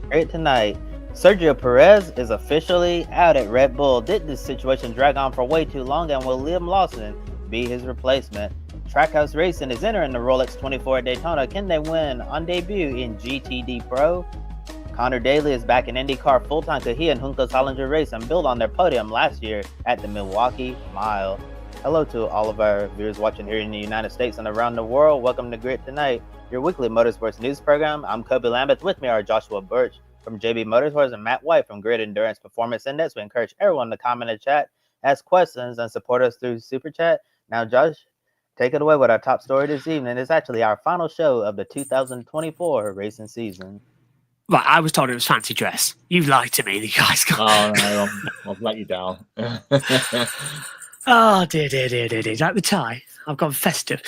Great tonight. Sergio Perez is officially out at Red Bull. Did this situation drag on for way too long, and will Liam Lawson be his replacement? Trackhouse Racing is entering the Rolex 24 at Daytona. Can they win on debut in GTD Pro? Conor Daly is back in IndyCar full-time. Could he and Juncos Hollinger Racing build on their podium last year at the Milwaukee Mile? Hello to all of our viewers watching here in the United States and around the world. Welcome to Grit Tonight, your weekly motorsports news program. I'm Kobe Lambeth. With me are Joshua Birch from JB Motorsports and Matt White from Grid Endurance Performance Index. We encourage everyone to comment and chat, ask questions, and support us through Super Chat. Now, Josh, take it away with our top story this evening. It's actually our final show of the 2024 racing season. Right, I was told it was fancy dress. You lied to me, the guys. Oh, no, I've let you down. Oh, dear. Like the tie. I've gone festive.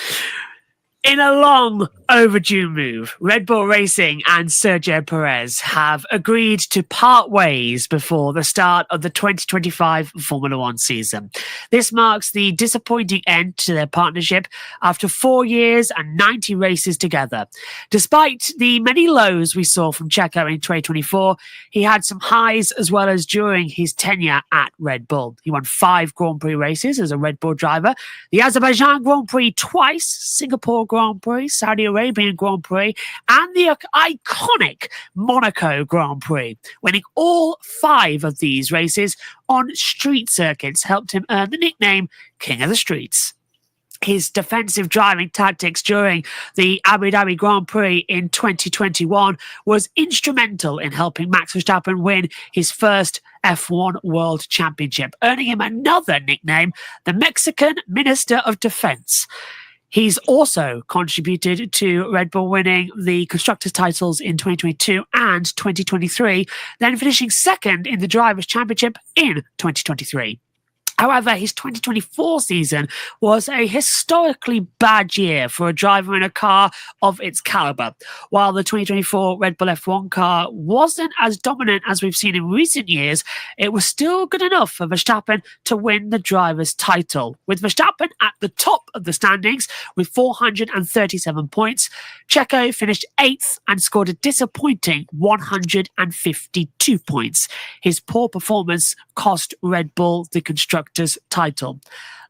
In a long overdue move, Red Bull Racing and Sergio Perez have agreed to part ways before the start of the 2025 Formula One season. This marks the disappointing end to their partnership after 4 years and 90 races together. Despite the many lows we saw from Checo in 2024, he had some highs as well as during his tenure at Red Bull. He won 5 Grand Prix races as a Red Bull driver, the Azerbaijan Grand Prix twice, Singapore Grand Prix, Saudi Arabian Grand Prix, and the iconic Monaco Grand Prix. Winning all 5 of these races on street circuits helped him earn the nickname King of the Streets. His defensive driving tactics during the Abu Dhabi Grand Prix in 2021 was instrumental in helping Max Verstappen win his first F1 World Championship, earning him another nickname, the Mexican Minister of Defense. He's also contributed to Red Bull winning the Constructors' titles in 2022 and 2023, then finishing second in the Drivers' Championship in 2023. However, his 2024 season was a historically bad year for a driver in a car of its caliber. While the 2024 Red Bull F1 car wasn't as dominant as we've seen in recent years, it was still good enough for Verstappen to win the driver's title. With Verstappen at the top of the standings with 437 points, Checo finished 8th and scored a disappointing 152 points. His poor performance cost Red Bull the Constructors' title.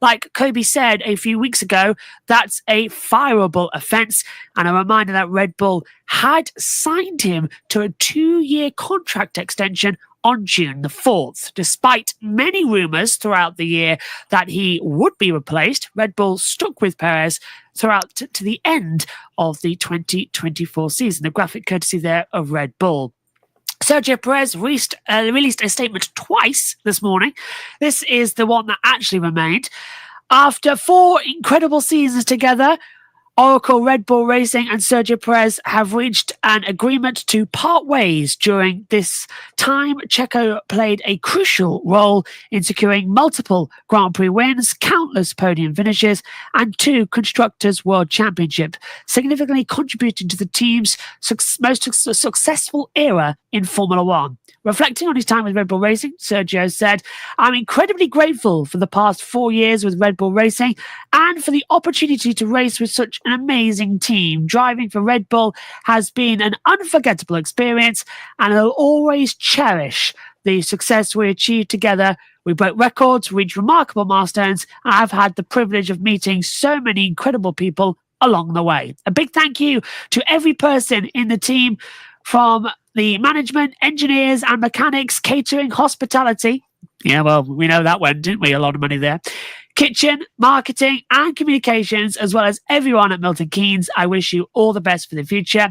Like Kobe said a few weeks ago, that's a fireable offence, and a reminder that Red Bull had signed him to a 2-year contract extension on June the 4th. Despite many rumours throughout the year that he would be replaced, Red Bull stuck with Perez throughout to the end of the 2024 season. The graphic courtesy there of Red Bull. Sergio Perez released a statement twice this morning. This is the one that actually remained. After 4 incredible seasons together, Oracle, Red Bull Racing and Sergio Perez have reached an agreement to part ways. During this time, Checo played a crucial role in securing multiple Grand Prix wins, countless podium finishes, and 2 Constructors' World Championships, significantly contributing to the team's most successful era in Formula One. Reflecting on his time with Red Bull Racing, Sergio said, "I'm incredibly grateful for the past 4 years with Red Bull Racing and for the opportunity to race with such an amazing team. Driving for Red Bull has been an unforgettable experience, and I'll always cherish the success we achieved together. We broke records, reached remarkable milestones, and I've had the privilege of meeting so many incredible people along the way." A big thank you to every person in the team, from the management, engineers and mechanics, catering, hospitality. Yeah, well, we know that one, didn't we? A lot of money there. Kitchen, marketing and communications, as well as everyone at Milton Keynes. I wish you all the best for the future.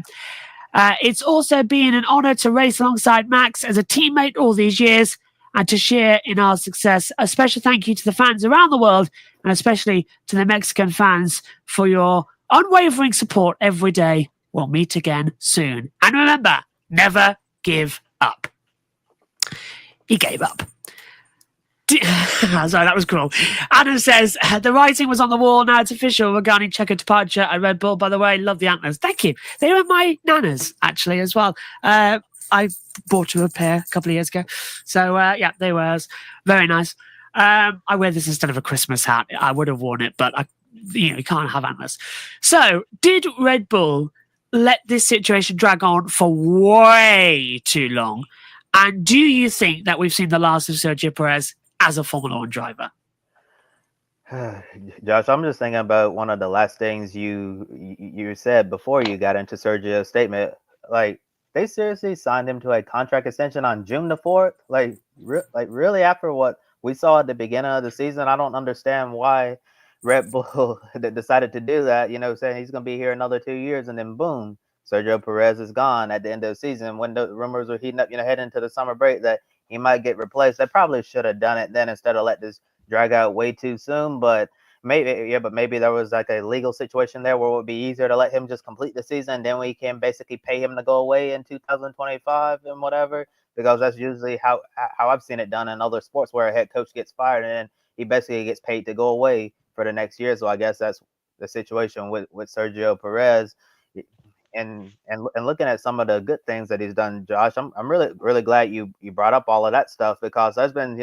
It's also been an honour to race alongside Max as a teammate all these years and to share in our success. A special thank you to the fans around the world, and especially to the Mexican fans, for your unwavering support every day. We'll meet again soon. And remember, never give up. He gave up. Sorry, that was cruel. Adam says, the writing was on the wall. Now it's official regarding Checo departure at Red Bull. By the way, love the antlers. Thank you. They were my nanas, actually, as well. I bought her a pair a couple of years ago. So, yeah, they were very nice. I wear this instead of a Christmas hat. I would have worn it, but you can't have antlers. So, did Red Bull let this situation drag on for way too long? And do you think that we've seen the last of Sergio Perez as a Formula One driver? Josh, I'm just thinking about one of the last things you said before you got into Sergio's statement. Like, they seriously signed him to a contract extension on June the 4th? Like, really after what we saw at the beginning of the season? I don't understand why Red Bull decided to do that, saying he's going to be here another 2 years, and then boom, Sergio Perez is gone at the end of the season when the rumors were heating up, heading into the summer break that he might get replaced. They probably should have done it then instead of let this drag out way too soon. But maybe there was like a legal situation there where it would be easier to let him just complete the season, then we can basically pay him to go away in 2025 and whatever, because that's usually how I've seen it done in other sports where a head coach gets fired and then he basically gets paid to go away for the next year. So I guess that's the situation with Sergio Perez. And looking at some of the good things that he's done, Josh, I'm really glad you brought up all of that stuff, because there's been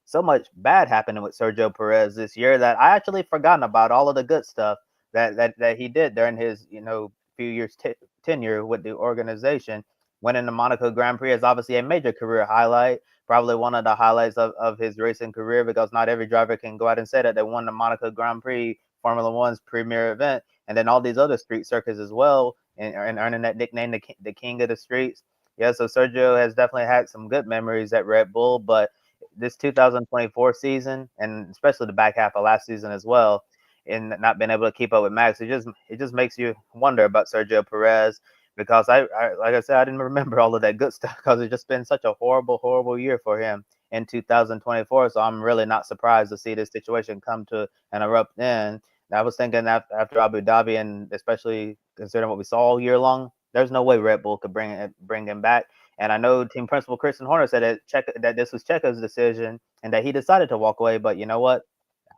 so much bad happening with Sergio Perez this year that I actually forgotten about all of the good stuff that he did during his few years tenure with the organization. Winning the Monaco Grand Prix is obviously a major career highlight, probably one of the highlights of his racing career, because not every driver can go out and say that they won the Monaco Grand Prix, Formula One's premier event, and then all these other street circuits as well, and earning that nickname, the king of the streets. Yeah, so Sergio has definitely had some good memories at Red Bull, but this 2024 season, and especially the back half of last season as well, and not being able to keep up with Max, it just makes you wonder about Sergio Perez, because I like I said, I didn't remember all of that good stuff because it's just been such a horrible year for him in 2024. So I'm really not surprised to see this situation come to an abrupt end. I was thinking after Abu Dhabi, and especially considering what we saw all year long, there's no way Red Bull could bring him back. And I know team principal Christian Horner said that this was Checo's decision and that he decided to walk away. But you know what?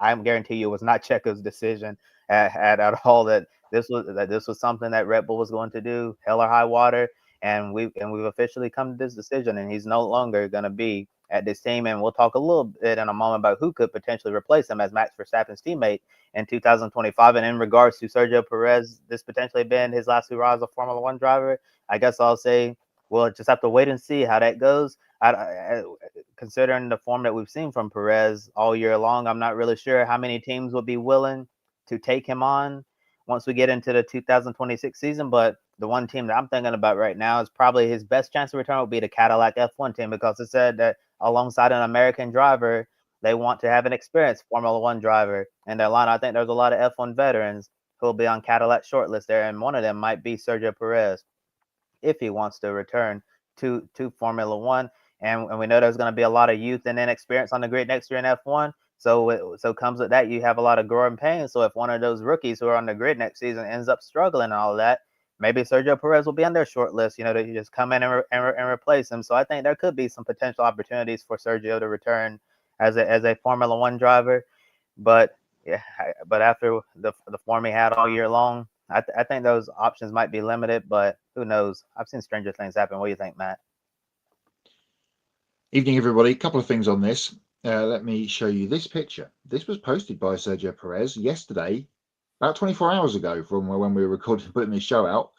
I guarantee you it was not Checo's decision at all. That this was something that Red Bull was going to do, hell or high water. And we've officially come to this decision, and he's no longer going to be at this team. And we'll talk a little bit in a moment about who could potentially replace him as Max Verstappen's teammate in 2025. And in regards to Sergio Perez, this potentially being his last hurrah as a Formula One driver, I guess I'll say we'll just have to wait and see how that goes. Considering the form that we've seen from Perez all year long, I'm not really sure how many teams would be willing to take him on once we get into the 2026 season. But the one team that I'm thinking about right now is probably his best chance to return would be the Cadillac F1 team, because it said that alongside an American driver, they want to have an experienced Formula One driver in their line. I think there's a lot of F1 veterans who will be on Cadillac shortlist there, and one of them might be Sergio Perez if he wants to return to Formula One. And we know there's going to be a lot of youth and inexperience on the grid next year in F1. So comes with that, you have a lot of growing pains. So if one of those rookies who are on the grid next season ends up struggling and all of that, maybe Sergio Perez will be on their short list, to just come in and replace him. So I think there could be some potential opportunities for Sergio to return as a Formula One driver. But yeah, but after the form he had all year long, I think those options might be limited, but who knows? I've seen stranger things happen. What do you think, Matt? Evening, everybody. A couple of things on this. Let me show you this picture. This was posted by Sergio Perez yesterday, about 24 hours ago from when we were recording, putting this show out.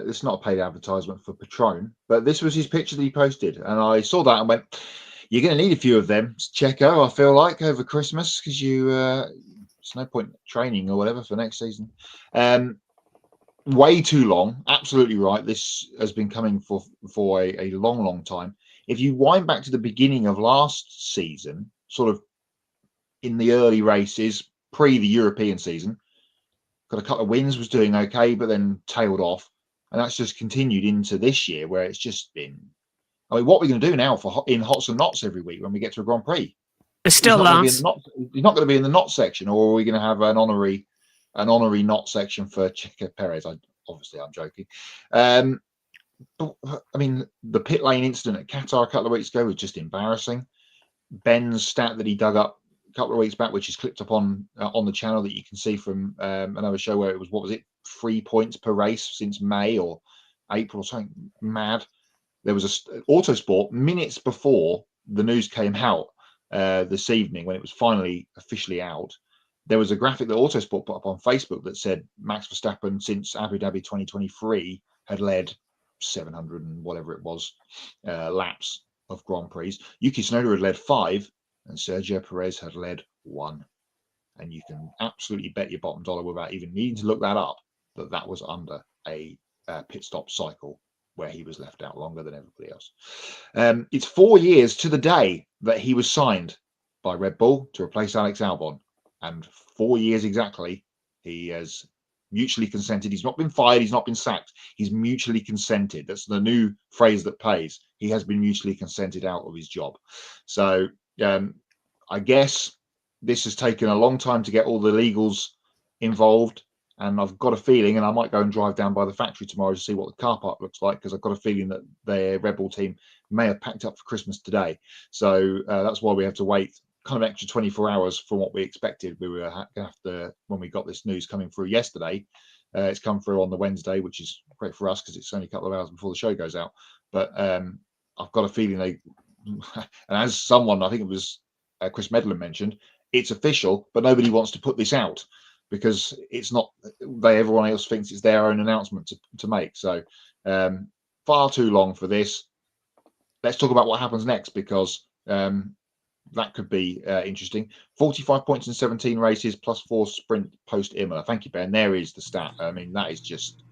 It's not a paid advertisement for Patron, but this was his picture that he posted. And I saw that and went, you're going to need a few of them, Checo, I feel like, over Christmas, because there's no point training or whatever for next season. Way too long. Absolutely right. This has been coming for a long time. If you wind back to the beginning of last season, sort of in the early races, pre the European season, got a couple of wins, was doing okay, but then tailed off. And that's just continued into this year, where it's just been, I mean, what are we going to do now in Hots and Knots every week when we get to a Grand Prix? It's still Lance. He's not going to be in the knot section, or are we going to have an honorary knot section for Checo Perez? I'm joking. I mean, the pit lane incident at Qatar a couple of weeks ago was just embarrassing. Ben's stat that he dug up a couple of weeks back, which is clipped up on the channel that you can see from another show, where it was, what was it, 3 points per race since May or April or something mad. There was a Autosport minutes before the news came out this evening, when it was finally officially out. there was a graphic that Autosport put up on Facebook that said Max Verstappen since Abu Dhabi 2023 had led 700 and whatever it was laps of Grand Prix. Yuki Tsunoda had led 5 and Sergio Perez had led 1. And you can absolutely bet your bottom dollar without even needing to look that up that was under a pit stop cycle where he was left out longer than everybody else. It's 4 years to the day that he was signed by Red Bull to replace Alex Albon. And 4 years exactly, he has mutually consented. He's not been fired. He's not been sacked. He's mutually consented. That's the new phrase that plays. He has been mutually consented out of his job. So I guess this has taken a long time to get all the legals involved. And I've got a feeling, and I might go and drive down by the factory tomorrow to see what the car park looks like, because I've got a feeling that their Red Bull team may have packed up for Christmas today. So that's why we have to wait kind of extra 24 hours from what we expected. We were going to have to, when we got this news coming through yesterday, it's come through on the Wednesday, which is great for us because it's only a couple of hours before the show goes out. But I've got a feeling they, and as someone, I think it was Chris Medlin mentioned, it's official, but nobody wants to put this out because it's not, everyone else thinks it's their own announcement to make. So far too long for this. Let's talk about what happens next, because that could be interesting. 45 points in 17 races plus 4 sprint post Imola. Thank you, Ben. There is the stat. I mean, that is just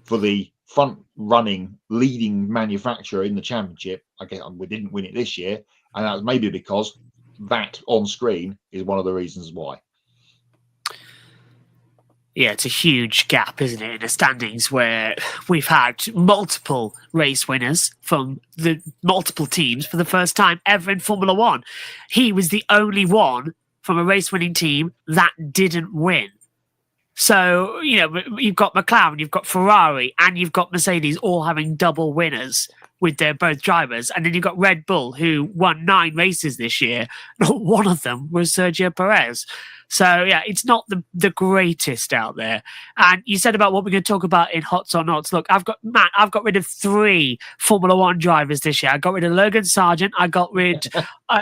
for the front running leading manufacturer in the championship. I guess we didn't win it this year, and that was maybe because that on screen is one of the reasons why. Yeah, it's a huge gap, isn't it, in the standings where we've had multiple race winners from the multiple teams for the first time ever in Formula One. He was the only one from a race-winning team that didn't win. So, you know, you've got McLaren, you've got Ferrari, and you've got Mercedes all having double winners with their both drivers. And then you've got Red Bull, who won 9 races this year. Not one of them was Sergio Perez. So, yeah, it's not the greatest out there. And you said about what we're going to talk about in Hots or Nots. Look, I've got rid of 3 Formula One drivers this year. I got rid of Logan Sargent. I got rid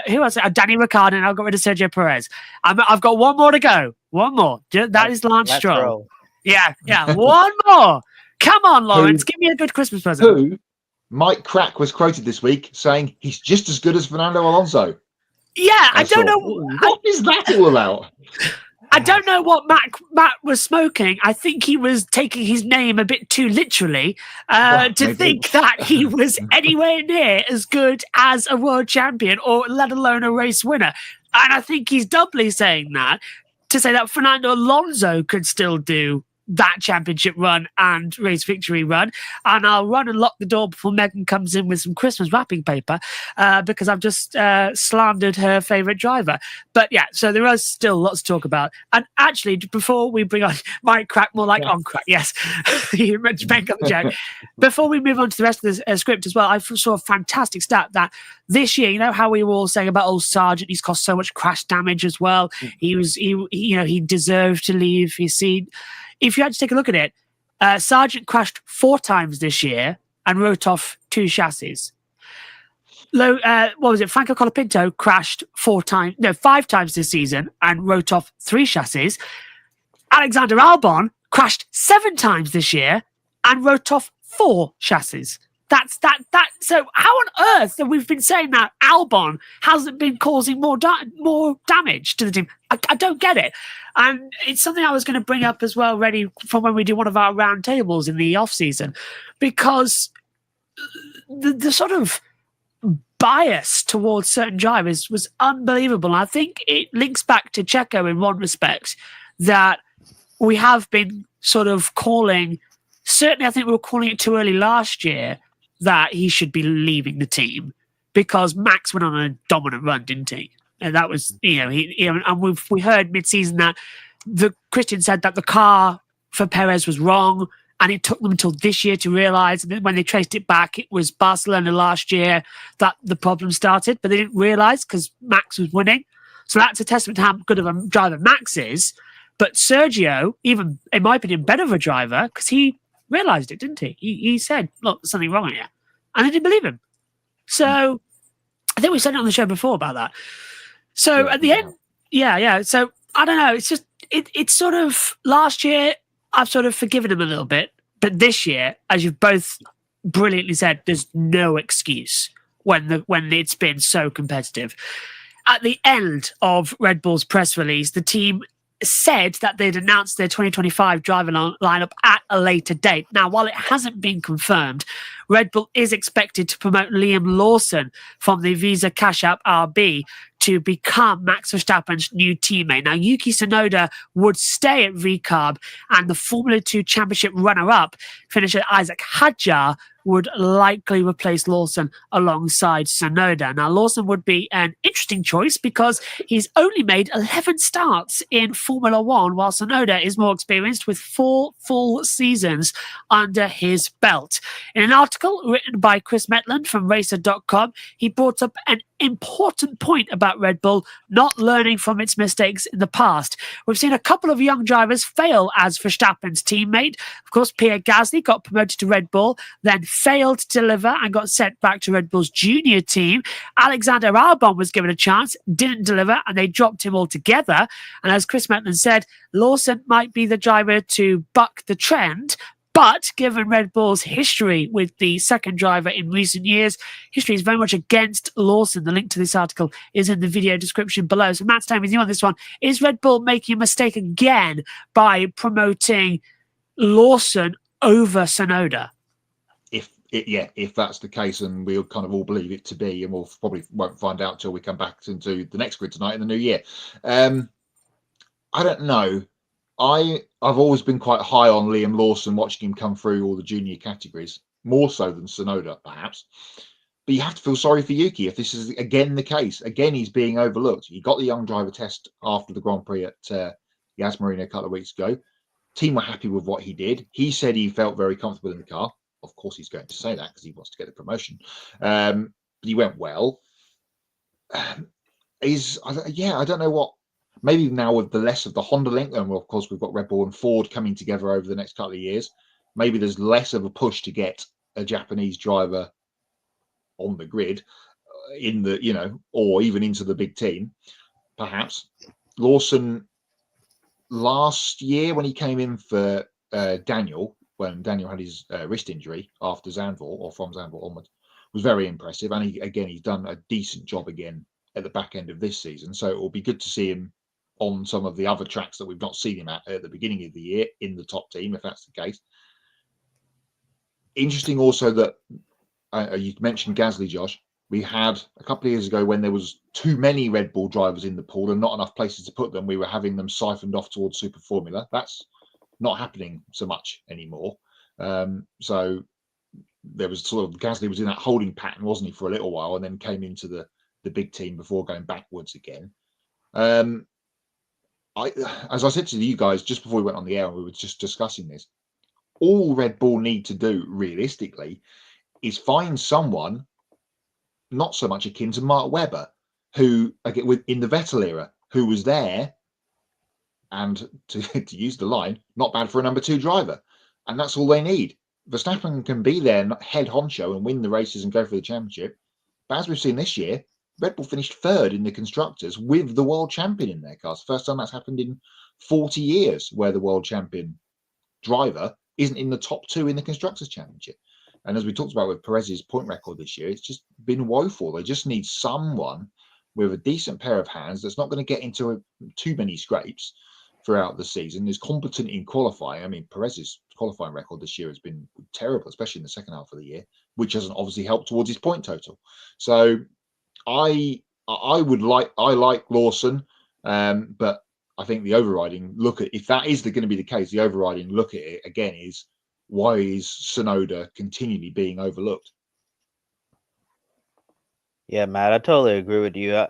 who else? Danny Ricciardo, and I got rid of Sergio Perez. I've got one more to go. One more. That is Lance Stroll. Yeah. One more. Come on, Lawrence. Give me a good Christmas present. Who Mike Crack was quoted this week saying he's just as good as Fernando Alonso. Yeah, I don't know. What is that all about? I don't know what Matt was smoking. I think he was taking his name a bit too literally to think that he was anywhere near as good as a world champion or let alone a race winner. And I think he's doubly saying that to say that Fernando Alonso could still do that championship run and race victory run. And I'll run and lock the door before Megan comes in with some Christmas wrapping paper because I've just slandered her favourite driver. But yeah, so there is still lots to talk about. And actually, before we bring on Mike Crack, more like on Crack, yes, you mentioned Ben got the joke. Before we move on to the rest of the script as well, I saw a fantastic stat that this year, you know how we were all saying about old Sargent, he's caused so much crash damage as well. He deserved to leave his seat. If you had to take a look at it, Sargent crashed 4 times this year and wrote off 2 chassis. Franco Colapinto crashed 5 times this season and wrote off 3 chassis. Alexander Albon crashed 7 times this year and wrote off 4 chassis. So how on earth have we been saying that Albon hasn't been causing more damage to the team? I don't get it. And it's something I was going to bring up as well, ready for when we do one of our round tables in the off season, because the sort of bias towards certain drivers was unbelievable. And I think it links back to Checo in one respect, that we have been sort of calling, certainly I think we were calling it too early last year, that he should be leaving the team because Max went on a dominant run, didn't he? And that was, and we heard mid-season that Christian said that the car for Perez was wrong, and it took them until this year to realise. And when they traced it back, it was Barcelona last year that the problem started, but they didn't realise because Max was winning. So that's a testament to how good of a driver Max is. But Sergio, even in my opinion, better of a driver because he realised it, didn't he? He said, look, there's something wrong here. And they didn't believe him. So I think we said it on the show before about that. So at the end, yeah. So I don't know. It's just it's sort of last year, I've sort of forgiven him a little bit. But this year, as you've both brilliantly said, there's no excuse when it's been so competitive. At the end of Red Bull's press release, the team said that they'd announced their 2025 driver lineup at a later date. Now, while it hasn't been confirmed, Red Bull is expected to promote Liam Lawson from the Visa Cash App RB to become Max Verstappen's new teammate. Now, Yuki Tsunoda would stay at VCARB, and the Formula 2 Championship runner-up, finisher Isaac Hadjar, would likely replace Lawson alongside Tsunoda. Now, Lawson would be an interesting choice because he's only made 11 starts in Formula 1, while Tsunoda is more experienced with 4 full seasons under his belt. In an article written by Chris Metland from Racer.com, he brought up an important point about Red Bull not learning from its mistakes in the past. We've seen a couple of young drivers fail as Verstappen's teammate. Of course, Pierre Gasly got promoted to Red Bull, then failed to deliver and got sent back to Red Bull's junior team. Alexander Albon was given a chance, didn't deliver, and they dropped him altogether. And as Chris Maitland said, Lawson might be the driver to buck the trend. But given Red Bull's history with the second driver in recent years, history is very much against Lawson. The link to this article is in the video description below. So Matt, staying with you on this one. Is Red Bull making a mistake again by promoting Lawson over Tsunoda? If that's the case, and we'll kind of all believe it to be, and we'll probably won't find out till we come back into the next grid tonight in the new year. I don't know. I've always been quite high on Liam Lawson, watching him come through all the junior categories, more so than Tsunoda, perhaps. But you have to feel sorry for Yuki if this is again the case. Again, he's being overlooked. He got the young driver test after the Grand Prix at Yas Marina a couple of weeks ago. Team were happy with what he did. He said he felt very comfortable in the car. Of course, he's going to say that because he wants to get the promotion. But he went well. I don't know what. Maybe now with the less of the Honda link, and of course we've got Red Bull and Ford coming together over the next couple of years, maybe there's less of a push to get a Japanese driver on the grid in the, or even into the big team. Perhaps Lawson last year when he came in for Daniel, when Daniel had his wrist injury after Zandvoort or from Zandvoort onwards, was very impressive. And he's done a decent job again at the back end of this season. So it will be good to see him on some of the other tracks that we've not seen him at the beginning of the year in the top team, if that's the case. Interesting also that you mentioned Gasly, Josh. We had a couple of years ago when there was too many Red Bull drivers in the pool and not enough places to put them. We were having them siphoned off towards Super Formula. That's not happening so much anymore. So there was sort of Gasly was in that holding pattern, wasn't he, for a little while, and then came into the big team before going backwards again. As I said to you guys just before we went on the air, and we were just discussing this, all Red Bull need to do realistically is find someone not so much akin to Mark Webber, who again in the Vettel era, who was there, and to use the line, not bad for a number 2 driver, and that's all they need. Verstappen can be there, head honcho, and win the races and go for the championship. But as we've seen this year, Red Bull finished 3rd in the constructors with the world champion in their cars. First time that's happened in 40 years, where the world champion driver isn't in the top 2 in the constructors championship. And as we talked about with Perez's point record this year, it's just been woeful. They just need someone with a decent pair of hands that's not going to get into too many scrapes throughout the season, is competent in qualifying. I mean, Perez's qualifying record this year has been terrible, especially in the second half of the year, which hasn't obviously helped towards his point total. So I like Lawson, but I think the overriding look at, if that is going to be the case, the overriding look at it again is, why is Tsunoda continually being overlooked? Yeah, Matt, I totally agree with you.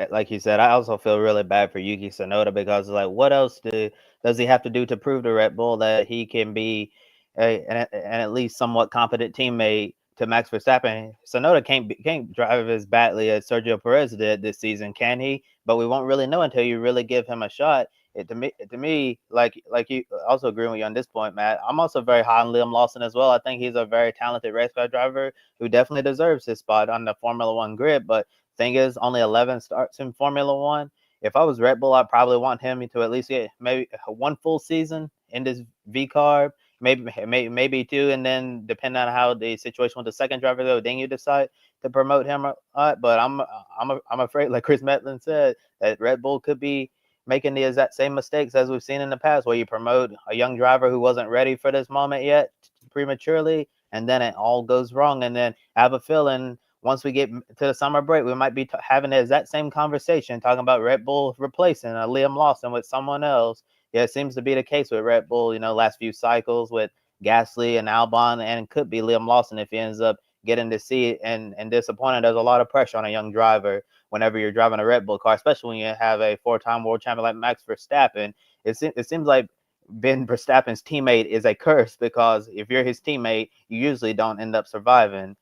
Like you said, I also feel really bad for Yuki Tsunoda because, like, what else does he have to do to prove to Red Bull that he can be an at least somewhat competent teammate to Max Verstappen? Tsunoda can't drive as badly as Sergio Perez did this season, can he? But we won't really know until you really give him a shot. To me, like you also agreeing with you on this point, Matt. I'm also very high on Liam Lawson as well. I think he's a very talented race car driver who definitely deserves his spot on the Formula One grid. But thing is, only 11 starts in Formula One. if I was Red Bull, I'd probably want him to at least get maybe one full season in this V carb, maybe two, and then depending on how the situation with the second driver goes, then you decide to promote him. But I'm afraid, like Chris Metlin said, that Red Bull could be making the exact same mistakes as we've seen in the past, where you promote a young driver who wasn't ready for this moment yet prematurely, and then it all goes wrong. And then I have a feeling once we get to the summer break, we might be having the exact same conversation, talking about Red Bull replacing Liam Lawson with someone else. Yeah, it seems to be the case with Red Bull, last few cycles with Gasly and Albon, and it could be Liam Lawson if he ends up getting to see it and disappointed. There's a lot of pressure on a young driver whenever you're driving a Red Bull car, especially when you have a 4-time world champion like Max Verstappen. It seems like Ben Verstappen's teammate is a curse, because if you're his teammate, you usually don't end up surviving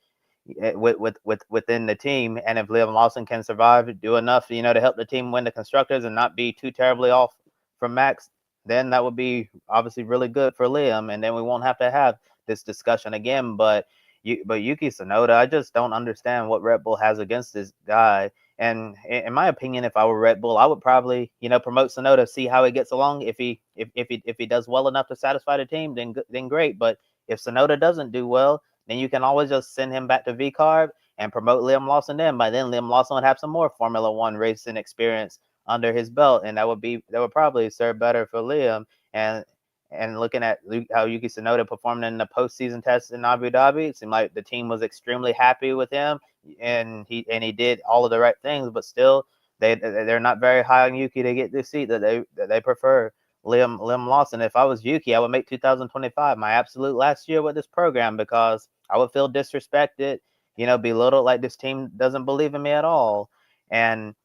within the team. And if Liam Lawson can survive, do enough, to help the team win the constructors and not be too terribly off from Max, then that would be obviously really good for Liam, and then we won't have to have this discussion again. But Yuki Tsunoda, I just don't understand what Red Bull has against this guy. And in my opinion, if I were Red Bull, I would probably, promote Tsunoda, see how he gets along. If he does well enough to satisfy the team, then great. But if Tsunoda doesn't do well, then you can always just send him back to V-Carb and promote Liam Lawson then. By then, Liam Lawson would have some more Formula One racing experience under his belt, and that would probably serve better for Liam. And looking at how Yuki Tsunoda performed in the postseason test in Abu Dhabi, it seemed like the team was extremely happy with him, and he did all of the right things. But still, they're not very high on Yuki to get this seat. That they prefer Liam Lawson. If I was Yuki, I would make 2025 my absolute last year with this program, because I would feel disrespected, belittled, like this team doesn't believe in me at all. And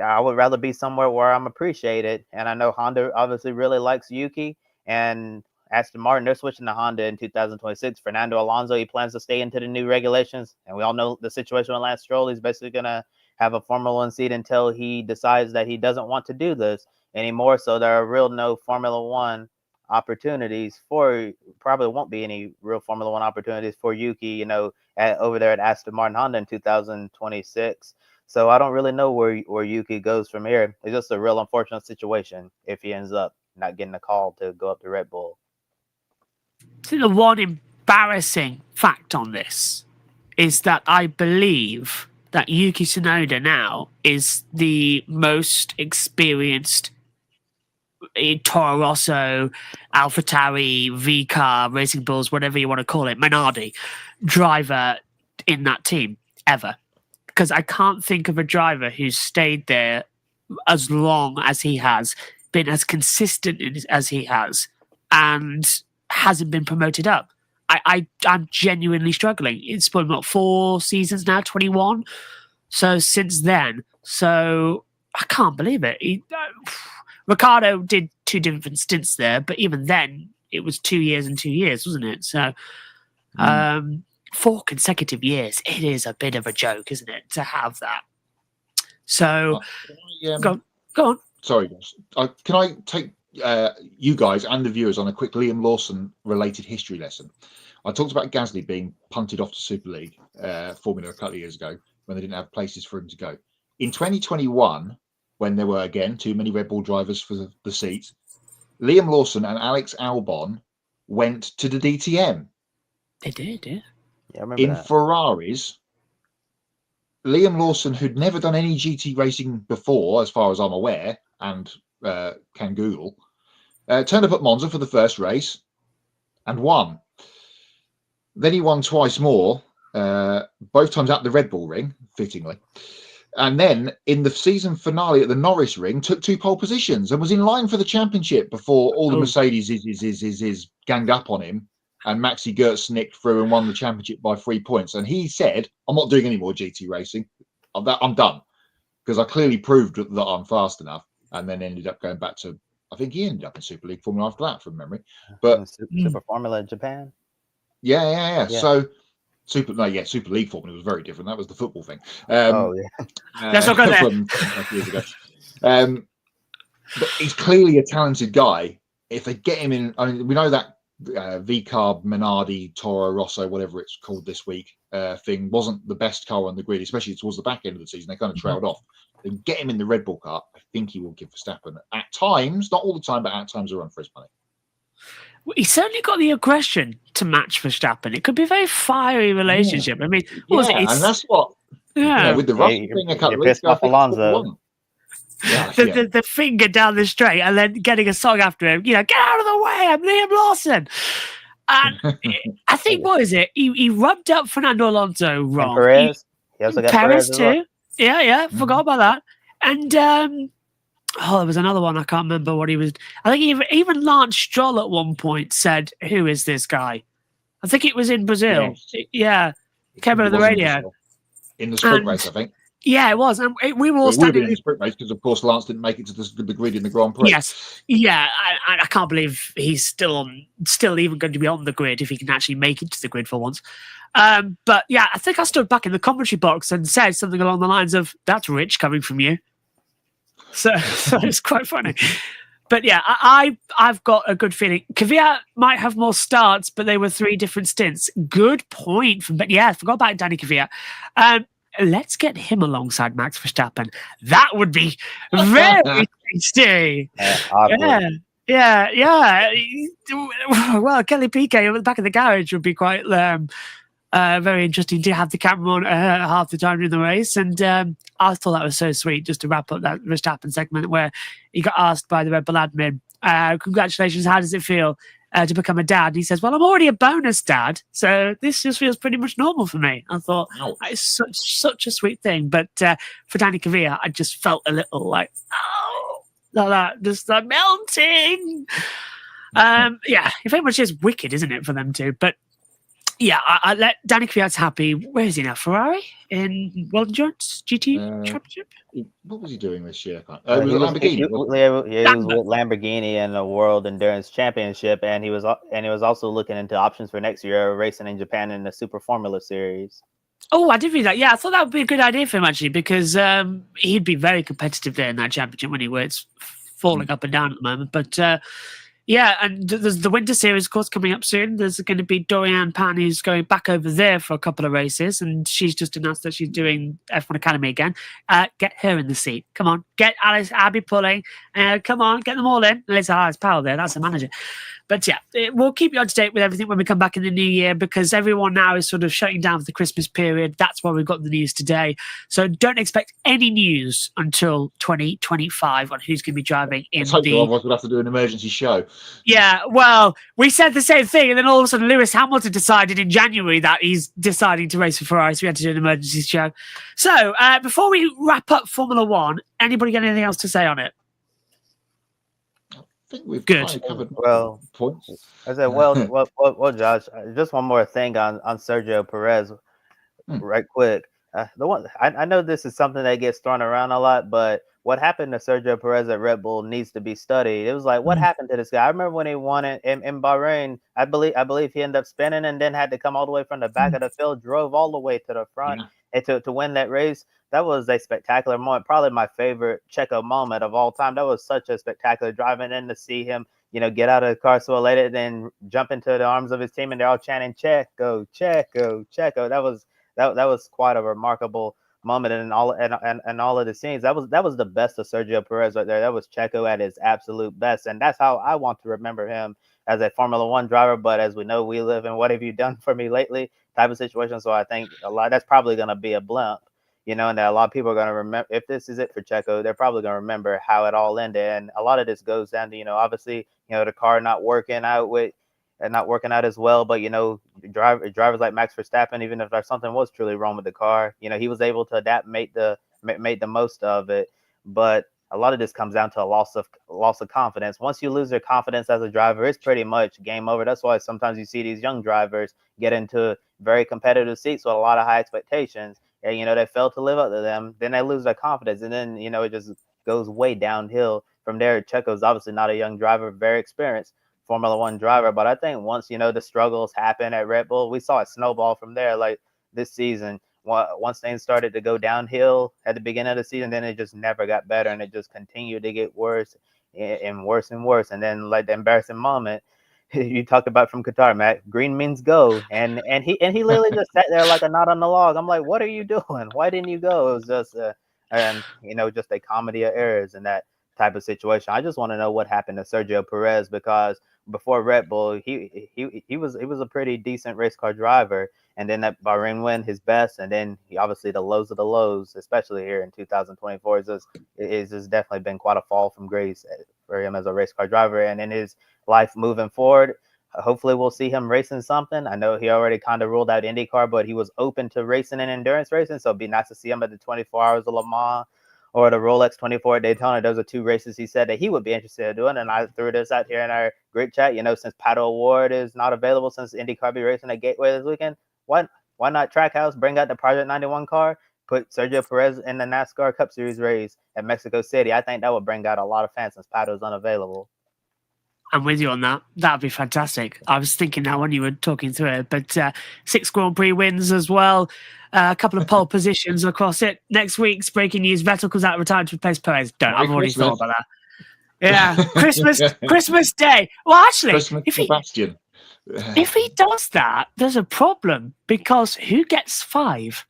I would rather be somewhere where I'm appreciated. And I know Honda obviously really likes Yuki, and Aston Martin, they're switching to Honda in 2026. Fernando Alonso, he plans to stay into the new regulations. And we all know the situation with Lance Stroll. He's basically going to have a Formula One seat until he decides that he doesn't want to do this anymore. So there are no Formula One opportunities probably won't be any real Formula One opportunities for Yuki, over there at Aston Martin Honda in 2026. So I don't really know where Yuki goes from here. It's just a real unfortunate situation if he ends up not getting a call to go up to Red Bull. So the one embarrassing fact on this is that I believe that Yuki Tsunoda now is the most experienced Toro Rosso, AlphaTauri, V-Car, Racing Bulls, whatever you want to call it, Minardi driver in that team ever. Because I can't think of a driver who's stayed there as long as he has, been as consistent as he has, and hasn't been promoted up. I'm genuinely struggling. It's been, 4 seasons now, 21? So since then. So I can't believe it. Ricardo did 2 different stints there, but even then, it was 2 years and 2 years, wasn't it? So 4 consecutive years. It is a bit of a joke, isn't it, to have that? So, go on. Sorry, can I take you guys and the viewers on a quick Liam Lawson related history lesson? I talked about Gasly being punted off to Super League Formula a couple of years ago when they didn't have places for him to go. In 2021, when there were again too many Red Bull drivers for the seat, Liam Lawson and Alex Albon went to the DTM. They did, yeah. Yeah, I remember in that. Ferraris. Liam Lawson, who'd never done any GT racing before, as far as I'm aware, and can Google, turned up at Monza for the first race and won. Then he won twice more, both times at the Red Bull ring, fittingly. And then in the season finale at the Norris ring, took 2 pole positions and was in line for the championship before all the Mercedes is ganged up on him. And Maxi Gertz snicked through and won the championship by 3 points. And he said, I'm not doing any more GT racing. I'm done. Because I clearly proved that I'm fast enough. And then ended up going back to, I think he ended up in Super League Formula after that, from memory. But Super Formula in Japan? Yeah. So, Super League Formula was very different. That was the football thing. Let's not go there. From years ago. But he's clearly a talented guy. If they get him in, I mean, we know that V-Carb, Minardi, Toro Rosso, whatever it's called this week, thing wasn't the best car on the grid, especially towards the back end of the season. They kind of trailed off. and get him in the Red Bull car, I think he will give Verstappen at times, not all the time, but at times, a run for his money. He's certainly got the aggression to match Verstappen. It could be a very fiery relationship. I mean, and that's what with the Russell thing a couple of weeks ago, Alonso. The finger down the straight and then getting a song after him. Get out of the way! I'm Liam Lawson. And I think what is it? He rubbed up Fernando Alonso wrong. And Perez. He also got Perez too. Well. Yeah. Forgot about that. And there was another one. I can't remember what he was. I think even Lance Stroll at one point said, "Who is this guy?" I think it was in Brazil. Yeah. Came over the radio. In the sprint race, I think. Yeah, it was. And we were all standing in the sprint race because, of course, Lance didn't make it to the grid in the Grand Prix. Yes. Yeah. I can't believe he's still even going to be on the grid if he can actually make it to the grid for once. But yeah, I think I stood back in the commentary box and said something along the lines of, "That's rich coming from you." So it's quite funny. But yeah, I've got a good feeling. Kvyat might have more starts, but they were 3 different stints. Good point. I forgot about Danny Kvyat. Let's get him alongside Max Verstappen. That would be very tasty. Yeah. Well, Kelly Piquet at the back of the garage would be quite very interesting to have the camera on half the time in the race. And I thought that was so sweet, just to wrap up that Verstappen segment where he got asked by the Red Bull admin, congratulations, how does it feel to become a dad? And he says, well, I'm already a bonus dad, so this just feels pretty much normal for me. I thought, that is such a sweet thing. But for Danny Kvyat, I just felt a little like that, just like melting. It very much is wicked, isn't it, for them two? But yeah, I let Danny Kvyat's happy. Where is he now? Ferrari in World Endurance GT Championship? What was he doing this year? It was Lamborghini. He was with Lamborghini in the World Endurance Championship, and he was also looking into options for next year, racing in Japan in the Super Formula Series. Oh, I did read that. Yeah, I thought that would be a good idea for him, actually, because he'd be very competitive there in that championship when it's falling up and down at the moment. But yeah, and there's the Winter Series, of course, coming up soon. There's going to be Dorian Pan, who's going back over there for a couple of races, and she's just announced that she's doing F1 Academy again. Get her in the seat. Come on, get Alice Abbey pulling. Come on, get them all in. There's Alice Powell there. That's the manager. But yeah, we'll keep you up to date with everything when we come back in the new year, because everyone now is sort of shutting down for the Christmas period. That's why we've got the news today. So don't expect any news until 2025 on who's going to be driving in otherwise we'll have to do an emergency show. Yeah, well, we said the same thing, and then all of a sudden Lewis Hamilton decided in January that he's deciding to race for Ferrari, so we had to do an emergency show. So before we wrap up Formula One, anybody got anything else to say on it? I think we've kind of covered points. I said, well, Josh, just one more thing on Sergio Perez, right quick. The one I know this is something that gets thrown around a lot, but what happened to Sergio Perez at Red Bull needs to be studied. It was like, what happened to this guy? I remember when he won it in Bahrain. I believe he ended up spinning and then had to come all the way from the back of the field, drove all the way to the front and to win that race. That was a spectacular moment, probably my favorite Checo moment of all time. That was such a spectacular driving in to see him, get out of the car so elated, then jump into the arms of his team, and they're all chanting "Checo, Checo, Checo." That was quite a remarkable moment, and all of the scenes. That was the best of Sergio Perez right there. That was Checo at his absolute best, and that's how I want to remember him as a Formula One driver. But as we know, we live in "what have you done for me lately" type of situation. So I think that's probably going to be a blimp. And that a lot of people are going to remember, if this is it for Checo, they're probably going to remember how it all ended. And a lot of this goes down to, obviously, the car not working out as well. But, drivers like Max Verstappen, even if there's something was truly wrong with the car, he was able to adapt, made the most of it. But a lot of this comes down to a loss of confidence. Once you lose your confidence as a driver, it's pretty much game over. That's why sometimes you see these young drivers get into very competitive seats with a lot of high expectations. And, they fail to live up to them. Then they lose their confidence. And then, it just goes way downhill from there. Checo's obviously not a young driver, very experienced Formula One driver. But I think once, the struggles happen at Red Bull, we saw it snowball from there. Like this season, once things started to go downhill at the beginning of the season, then it just never got better. And it just continued to get worse and worse and worse. And then like the embarrassing moment you talked about from Qatar, Matt, green means go. And he literally just sat there like a knot on the log. I'm like, what are you doing? Why didn't you go? It was just and just a comedy of errors in that type of situation. I just want to know what happened to Sergio Perez, because before Red Bull, he was a pretty decent race car driver, and then that Bahrain win, his best, and then he obviously the lows of the lows, especially here in 2024, it's just definitely been quite a fall from grace for him as a race car driver, and in his life moving forward. Hopefully we'll see him racing something. I know he already kind of ruled out IndyCar, but he was open to racing and endurance racing, so it'd be nice to see him at the 24 Hours of Le Mans or the Rolex 24 at Daytona. Those are two races he said that he would be interested in doing, and I threw this out here in our group chat. Since Pato Award is not available, since IndyCar be racing at Gateway this weekend, why not Trackhouse bring out the Project 91 car, put Sergio Perez in the NASCAR Cup Series race at Mexico City? I think that would bring out a lot of fans since Pato's unavailable. I'm with you on that. That'd be fantastic. I was thinking that when you were talking through it, but 6 Grand Prix wins as well. A couple of pole positions across it. Next week's breaking news: Vettel comes out of retirement to replace Perez. I've already thought about that. Yeah, Christmas Day. Well, actually, if he does that, there's a problem, because who gets 5?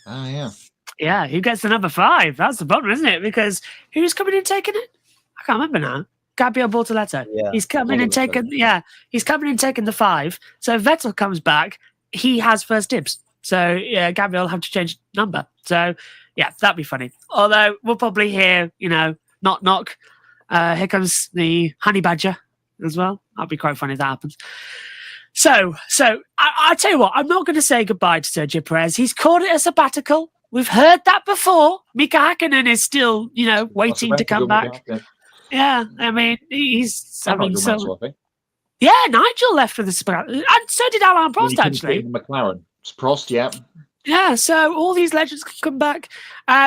Oh, yeah. Yeah, who gets the number 5? That's the problem, isn't it? Because who's coming in taking it? I can't remember now. Gabriel Bortoleto. Yeah, he's coming and taking. Yeah, he's coming and taking the 5. So if Vettel comes back, he has first dibs. So yeah, Gabriel will have to change number. So yeah, that'd be funny. Although we'll probably hear, knock knock. Here comes the honey badger as well. That'd be quite funny if that happens. So I tell you what, I'm not going to say goodbye to Sergio Perez. He's called it a sabbatical. We've heard that before. Mika Hakkinen is still, waiting to come back. Yeah, I mean, he's having so. Yeah, Nigel left for the sabbatical, and so did Alain Prost, actually. McLaren. It's Prost, yeah. Yeah, so all these legends can come back.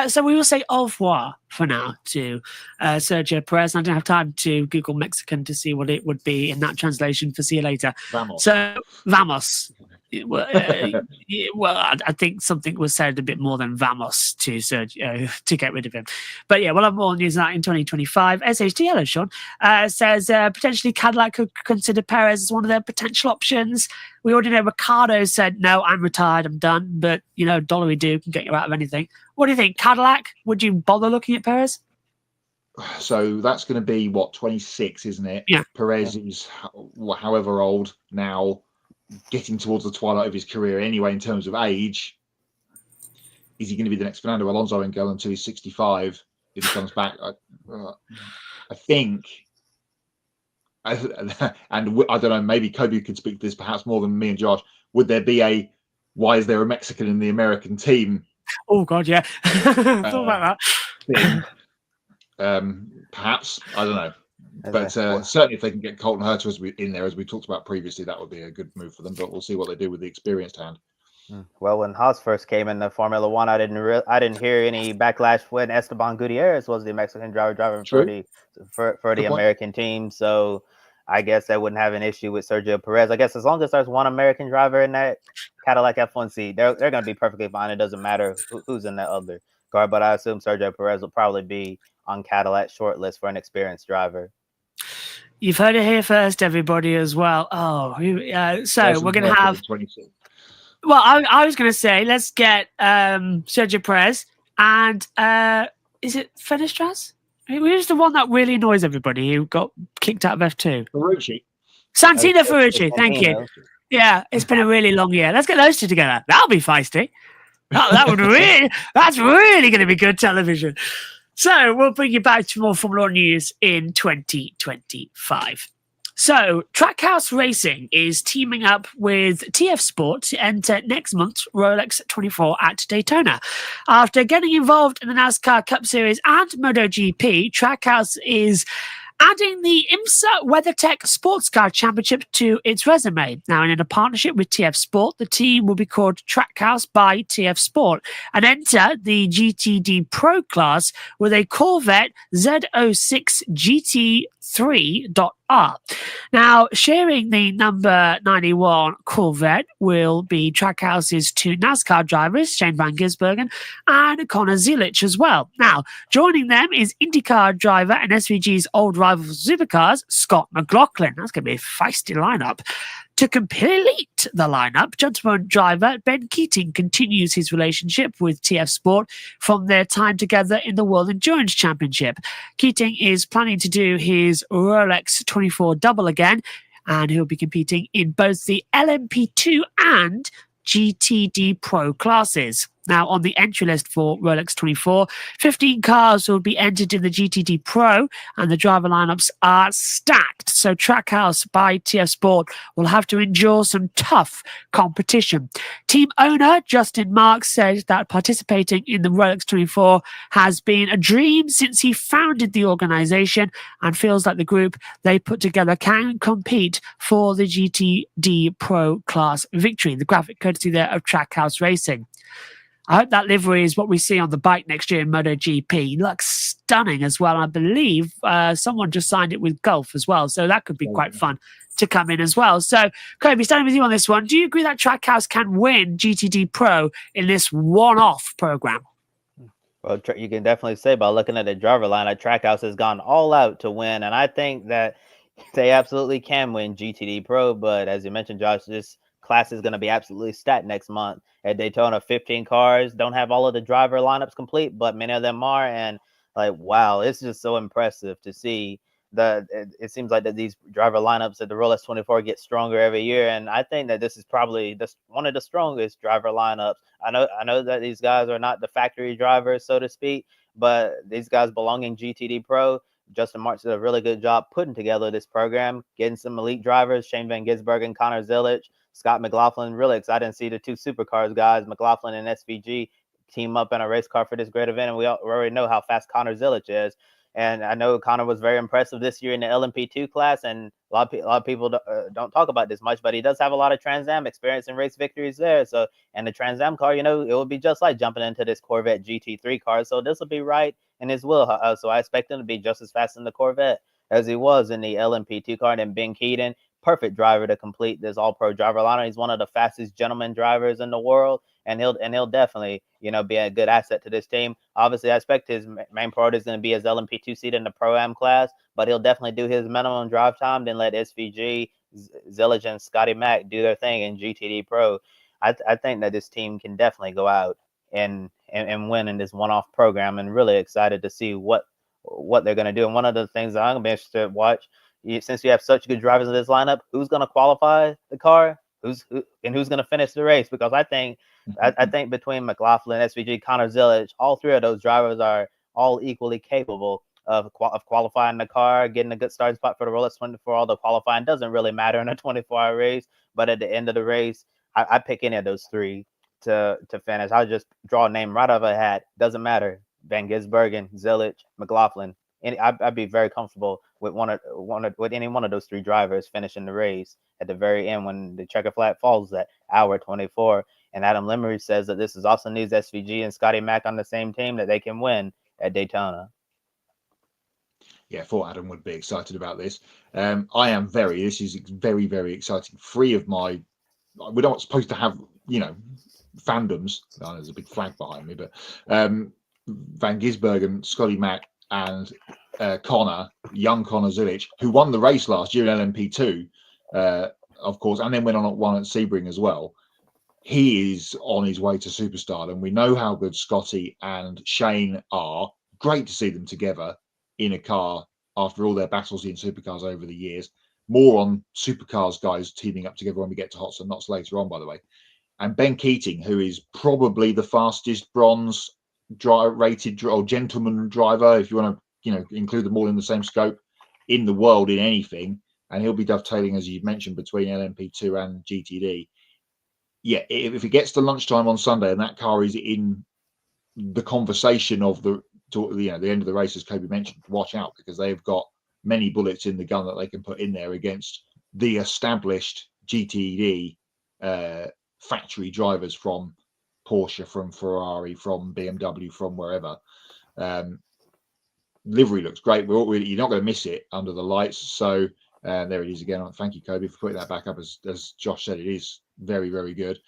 So we will say au revoir for now to Sergio Perez. I don't have time to Google Mexican to see what it would be in that translation for see you later. Vamos. So, vamos. Well, I think something was said a bit more than vamos to Sergio to get rid of him. But yeah, we'll have more news on that in 2025. SHT, hello, Sean, says potentially Cadillac could consider Perez as one of their potential options. We already know Ricardo said, no, I'm retired, I'm done. But, Dolly do can get you out of anything. What do you think? Cadillac, would you bother looking at Perez? So that's going to be, 26, isn't it? Yeah. Perez is however old now, getting towards the twilight of his career anyway in terms of age. Is he going to be the next Fernando Alonso and go until he's 65 if he comes back? I think, and I don't know, maybe Kobe could speak to this perhaps more than me and Josh. Would there be why is there a Mexican in the American team? Oh, God, yeah. Thought about that. Perhaps, I don't know. But certainly if they can get Colton Herta in there, as we talked about previously, that would be a good move for them. But we'll see what they do with the experienced hand. Well, when Haas first came into Formula One, I didn't hear any backlash when Esteban Gutierrez was the Mexican driver driving for the American team. So I guess I wouldn't have an issue with Sergio Perez. I guess as long as there's one American driver in that Cadillac F1 seat, they're going to be perfectly fine. It doesn't matter who's in that other car. But I assume Sergio Perez will probably be on Cadillac's short list for an experienced driver. You've heard it here first, everybody, as well. So we're going to have... Well, I was going to say, let's get Sergio Perez and is it Fenestras? Who's the one that really annoys everybody who got kicked out of F2? Ferrucci. Santino Ferrucci, thank you. Yeah, it's been a really long year. Let's get those two together. That'll be feisty. That's really going to be good television. So we'll bring you back to more Formula 1 news in 2025. So Trackhouse Racing is teaming up with TF Sport to enter next month's Rolex 24 at Daytona. After getting involved in the NASCAR Cup Series and MotoGP, Trackhouse is adding the IMSA WeatherTech Sports Car Championship to its resume. Now, in a partnership with TF Sport, the team will be called Trackhouse by TF Sport and enter the GTD Pro class with a Corvette Z06 GT3.R. Now, sharing the number 91 Corvette will be Trackhouse's two NASCAR drivers, Shane van Gisbergen and Conor Zilisch as well. Now, joining them is IndyCar driver and SVG's old rival for supercars, Scott McLaughlin. That's going to be a feisty lineup. To complete the lineup, gentleman driver Ben Keating continues his relationship with TF Sport from their time together in the World Endurance Championship. Keating is planning to do his Rolex 24 double again, and he'll be competing in both the LMP2 and GTD Pro classes. Now, on the entry list for Rolex 24, 15 cars will be entered in the GTD Pro, and the driver lineups are stacked. So Trackhouse by TF Sport will have to endure some tough competition. Team owner Justin Marks said that participating in the Rolex 24 has been a dream since he founded the organization, and feels like the group they put together can compete for the GTD Pro class victory. The graphic courtesy there of Trackhouse Racing. I hope that livery is what we see on the bike next year in MotoGP. It looks stunning as well. I believe someone just signed it with Gulf as well, so that could be quite fun to come in as well. So, Kobe, starting with you on this one, do you agree that Trackhouse can win GTD Pro in this one-off program? Well, you can definitely say by looking at the driver lineup, Trackhouse has gone all out to win, and I think that they absolutely can win GTD Pro. But as you mentioned, Josh, this class is going to be absolutely stacked next month at Daytona. 15 cars, don't have all of the driver lineups complete, but many of them are, and like, wow, it's just so impressive to see. It seems like that these driver lineups at the Rolex 24 get stronger every year, and I think that this is probably one of the strongest driver lineups. I know that these guys are not the factory drivers, so to speak, but these guys belong in GTD Pro. Justin Marks did a really good job putting together this program, getting some elite drivers, Shane van Gisbergen, Conor Zilisch, Scott McLaughlin. Really excited to see the two supercars guys, McLaughlin and SVG, team up in a race car for this great event. And we already know how fast Conor Zilisch is. And I know Conor was very impressive this year in the LMP2 class. And a lot of people don't talk about this much, but he does have a lot of Trans Am experience and race victories there. So, and the Trans Am car, it would be just like jumping into this Corvette GT3 car. So this will be right in his wheelhouse. So I expect him to be just as fast in the Corvette as he was in the LMP2 car. And Ben Keating, perfect driver to complete this all-pro driver lineup. He's one of the fastest gentleman drivers in the world, and he'll definitely be a good asset to this team. Obviously, I expect his main priority is going to be his LMP2 seat in the Pro-Am class, but he'll definitely do his minimum drive time, then let SVG, Zilisch, and Scotty Mack do their thing in GTD Pro. I think that this team can definitely go out and win in this one-off program, and really excited to see what they're going to do. And one of the things that I'm going to be interested to watch, since you have such good drivers in this lineup, who's going to qualify the car, who's going to finish the race? Because I think between McLaughlin, SVG, Conor Zilisch, all three of those drivers are all equally capable of qualifying the car, getting a good starting spot for the Rolex 24. All the qualifying doesn't really matter in a 24-hour race, but at the end of the race, I pick any of those three to finish. I'll just draw a name right out of a hat. Doesn't matter. Van Gisbergen, Zilisch, McLaughlin. I'd be very comfortable with any one of those three drivers finishing the race at the very end when the checker flag falls at hour 24. And Adam Limmery says that this is also needs SVG and Scotty Mack on the same team, that they can win at Daytona. Yeah, I thought Adam would be excited about this. This is very, very exciting. We're not supposed to have, fandoms. Oh, there's a big flag behind me, but Van Gisbergen, Scotty Mack, and young Conor Zilisch, who won the race last year in LMP2, of course, and then went on one at Sebring as well. He is on his way to superstardom. We know how good Scotty and Shane are. Great to see them together in a car after all their battles in supercars over the years. More on supercars guys teaming up together when we get to Hots and Knots later on, by the way. And Ben Keating, who is probably the fastest bronze rated or gentleman driver, if you want to include them all in the same scope in the world in anything, and he'll be dovetailing, as you've mentioned, between LMP2 and GTD. Yeah, if it gets to lunchtime on Sunday and that car is in the conversation of the end of the race, as Kobe mentioned, watch out, because they've got many bullets in the gun that they can put in there against the established GTD factory drivers from Porsche, from Ferrari, from BMW, from wherever. Livery looks great. You're not going to miss it under the lights. So there it is again. Thank you, Kobe, for putting that back up. As Josh said, it is very, very good.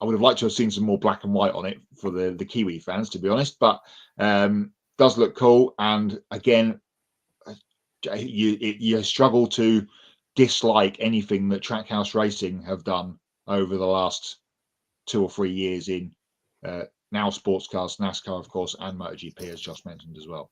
I would have liked to have seen some more black and white on it for the Kiwi fans, to be honest, but does look cool. And again, you struggle to dislike anything that Trackhouse Racing have done over the last 2 or 3 years in now sports cars, NASCAR, of course, and MotoGP, as Josh mentioned as well.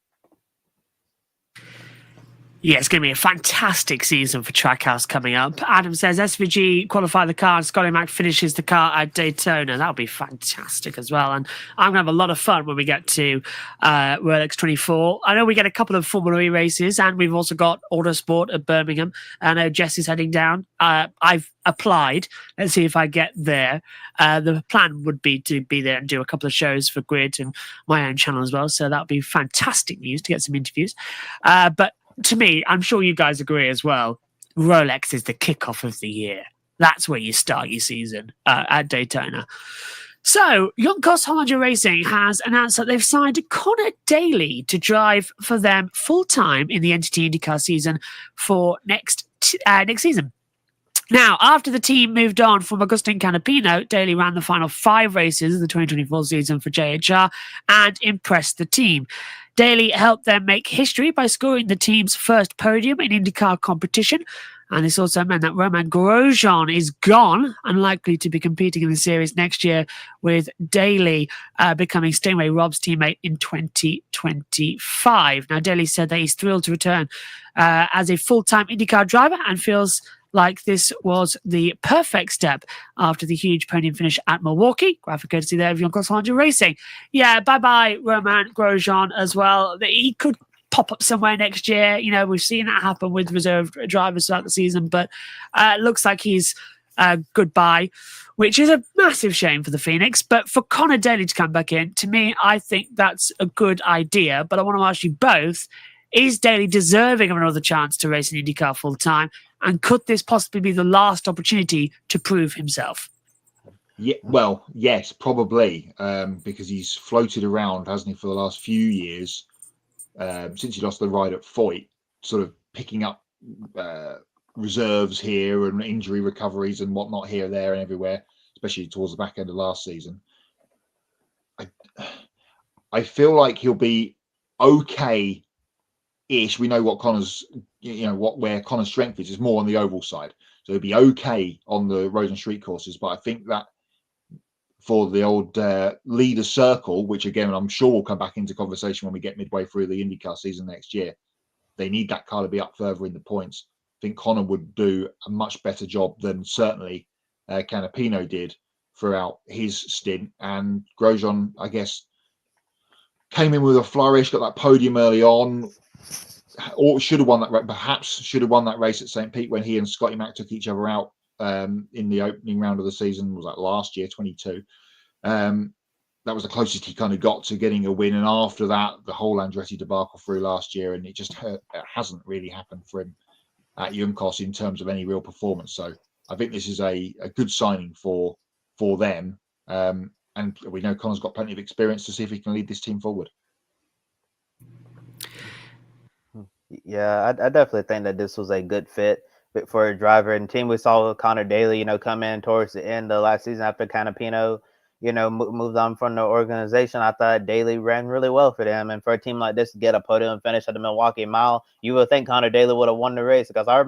Yeah, it's going to be a fantastic season for Trackhouse coming up. Adam says SVG qualify the car and Scotty Mac finishes the car at Daytona. That'll be fantastic as well. And I'm going to have a lot of fun when we get to Rolex 24. I know we get a couple of Formula E races, and we've also got Autosport at Birmingham. I know Jesse's heading down. I've applied. Let's see if I get there. The plan would be to be there and do a couple of shows for Grid and my own channel as well. So that would be fantastic news to get some interviews. But to me, I'm sure you guys agree as well, Rolex is the kickoff of the year. That's where you start your season at Daytona. So, Juncos Hollinger Racing has announced that they've signed Conor Daly to drive for them full-time in the NTT IndyCar season for next season. Now, after the team moved on from Agustin Canapino, Daly ran the final 5 races of the 2024 season for JHR and impressed the team. Daly helped them make history by scoring the team's first podium in IndyCar competition. And this also meant that Romain Grosjean is gone, unlikely to be competing in the series next year, with Daly becoming Stingray Rob's teammate in 2025. Now, Daly said that he's thrilled to return as a full-time IndyCar driver and feels like this was the perfect step after the huge podium finish at Milwaukee. Graphic courtesy there of Juncos Hollinger Racing. Yeah, bye-bye, Romain Grosjean as well. He could pop up somewhere next year. You know, we've seen that happen with reserve drivers throughout the season, but it looks like he's goodbye, which is a massive shame for the Phoenix. But for Conor Daly to come back in, to me, I think that's a good idea. But I want to ask you both, is Daly deserving of another chance to race in IndyCar full-time? And could this possibly be the last opportunity to prove himself? Yeah, well, yes, probably, because he's floated around, hasn't he, for the last few years, since he lost the ride at Foyt, sort of picking up reserves here and injury recoveries and whatnot here, there, and everywhere, especially towards the back end of last season. I feel like he'll be okay-ish. We know what Conor's, where Conor's strength is more on the oval side. So he'll be okay on the road and street courses. But I think that for the old leader circle, which again, I'm sure will come back into conversation when we get midway through the IndyCar season next year, they need that car to be up further in the points. I think Conor would do a much better job than certainly Canapino did throughout his stint. And Grosjean, I guess, came in with a flourish, got that podium early on, or should have won that. Perhaps should have won that race at St. Pete when he and Scotty Mac took each other out in the opening round of the season. Was that last year, 22? That was the closest he kind of got to getting a win. And after that, the whole Andretti debacle through last year, and it hasn't really happened for him at Juncos in terms of any real performance. So I think this is a good signing for them. And we know Conor's got plenty of experience to see if he can lead this team forward. Yeah, I definitely think that this was a good fit for a driver and team. We saw Conor Daly, come in towards the end of last season after Canapino, moved on from the organization. I thought Daly ran really well for them. And for a team like this to get a podium finish at the Milwaukee Mile, you would think Conor Daly would have won the race, because I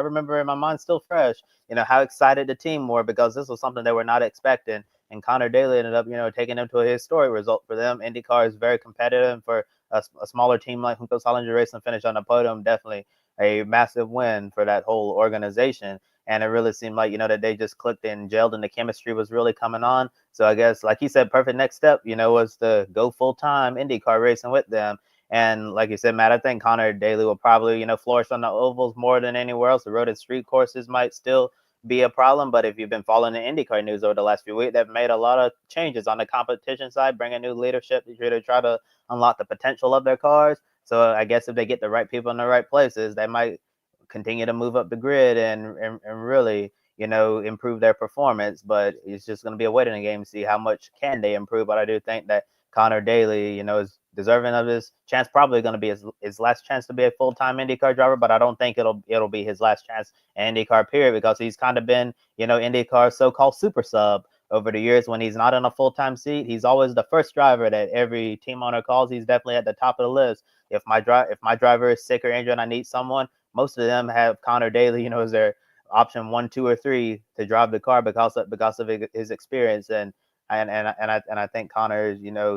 remember in my mind still fresh, how excited the team were, because this was something they were not expecting. And Conor Daly ended up, taking them to a historic result for them. IndyCar is very competitive, and for a smaller team like Juncos Hollinger Racing finish on the podium, definitely a massive win for that whole organization. And it really seemed like, that they just clicked and gelled and the chemistry was really coming on. So I guess, like you said, perfect next step, was to go full-time IndyCar racing with them. And like you said, Matt, I think Conor Daly will probably, flourish on the ovals more than anywhere else. The road and street courses might still be a problem, but if you've been following the IndyCar news over the last few weeks, they've made a lot of changes on the competition side, bringing new leadership to try to unlock the potential of their cars. So I guess if they get the right people in the right places, they might continue to move up the grid and really, improve their performance. But it's just going to be a waiting game to see how much can they improve. But I do think that Conor Daly, is deserving of this chance. Probably going to be his last chance to be a full-time IndyCar driver, but I don't think it'll be his last chance in IndyCar period, because he's kind of been, IndyCar's so-called super sub over the years. When he's not in a full-time seat, he's always the first driver that every team owner calls. He's definitely at the top of the list. If my driver is sick or injured and I need someone, most of them have Conor Daly, as their option 1, 2, or 3 to drive the car because of his experience. And I think Conor,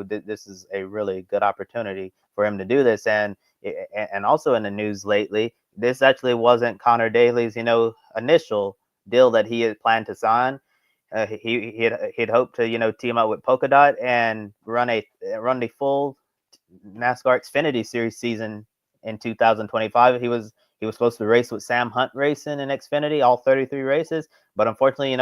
this is a really good opportunity for him to do this. And also in the news lately, this actually wasn't Conor Daly's, initial deal that he had planned to sign. He'd hoped to, team up with Polka Dot and run the full NASCAR Xfinity Series season in 2025. He was supposed to race with Sam Hunt Racing in Xfinity, all 33 races, but unfortunately,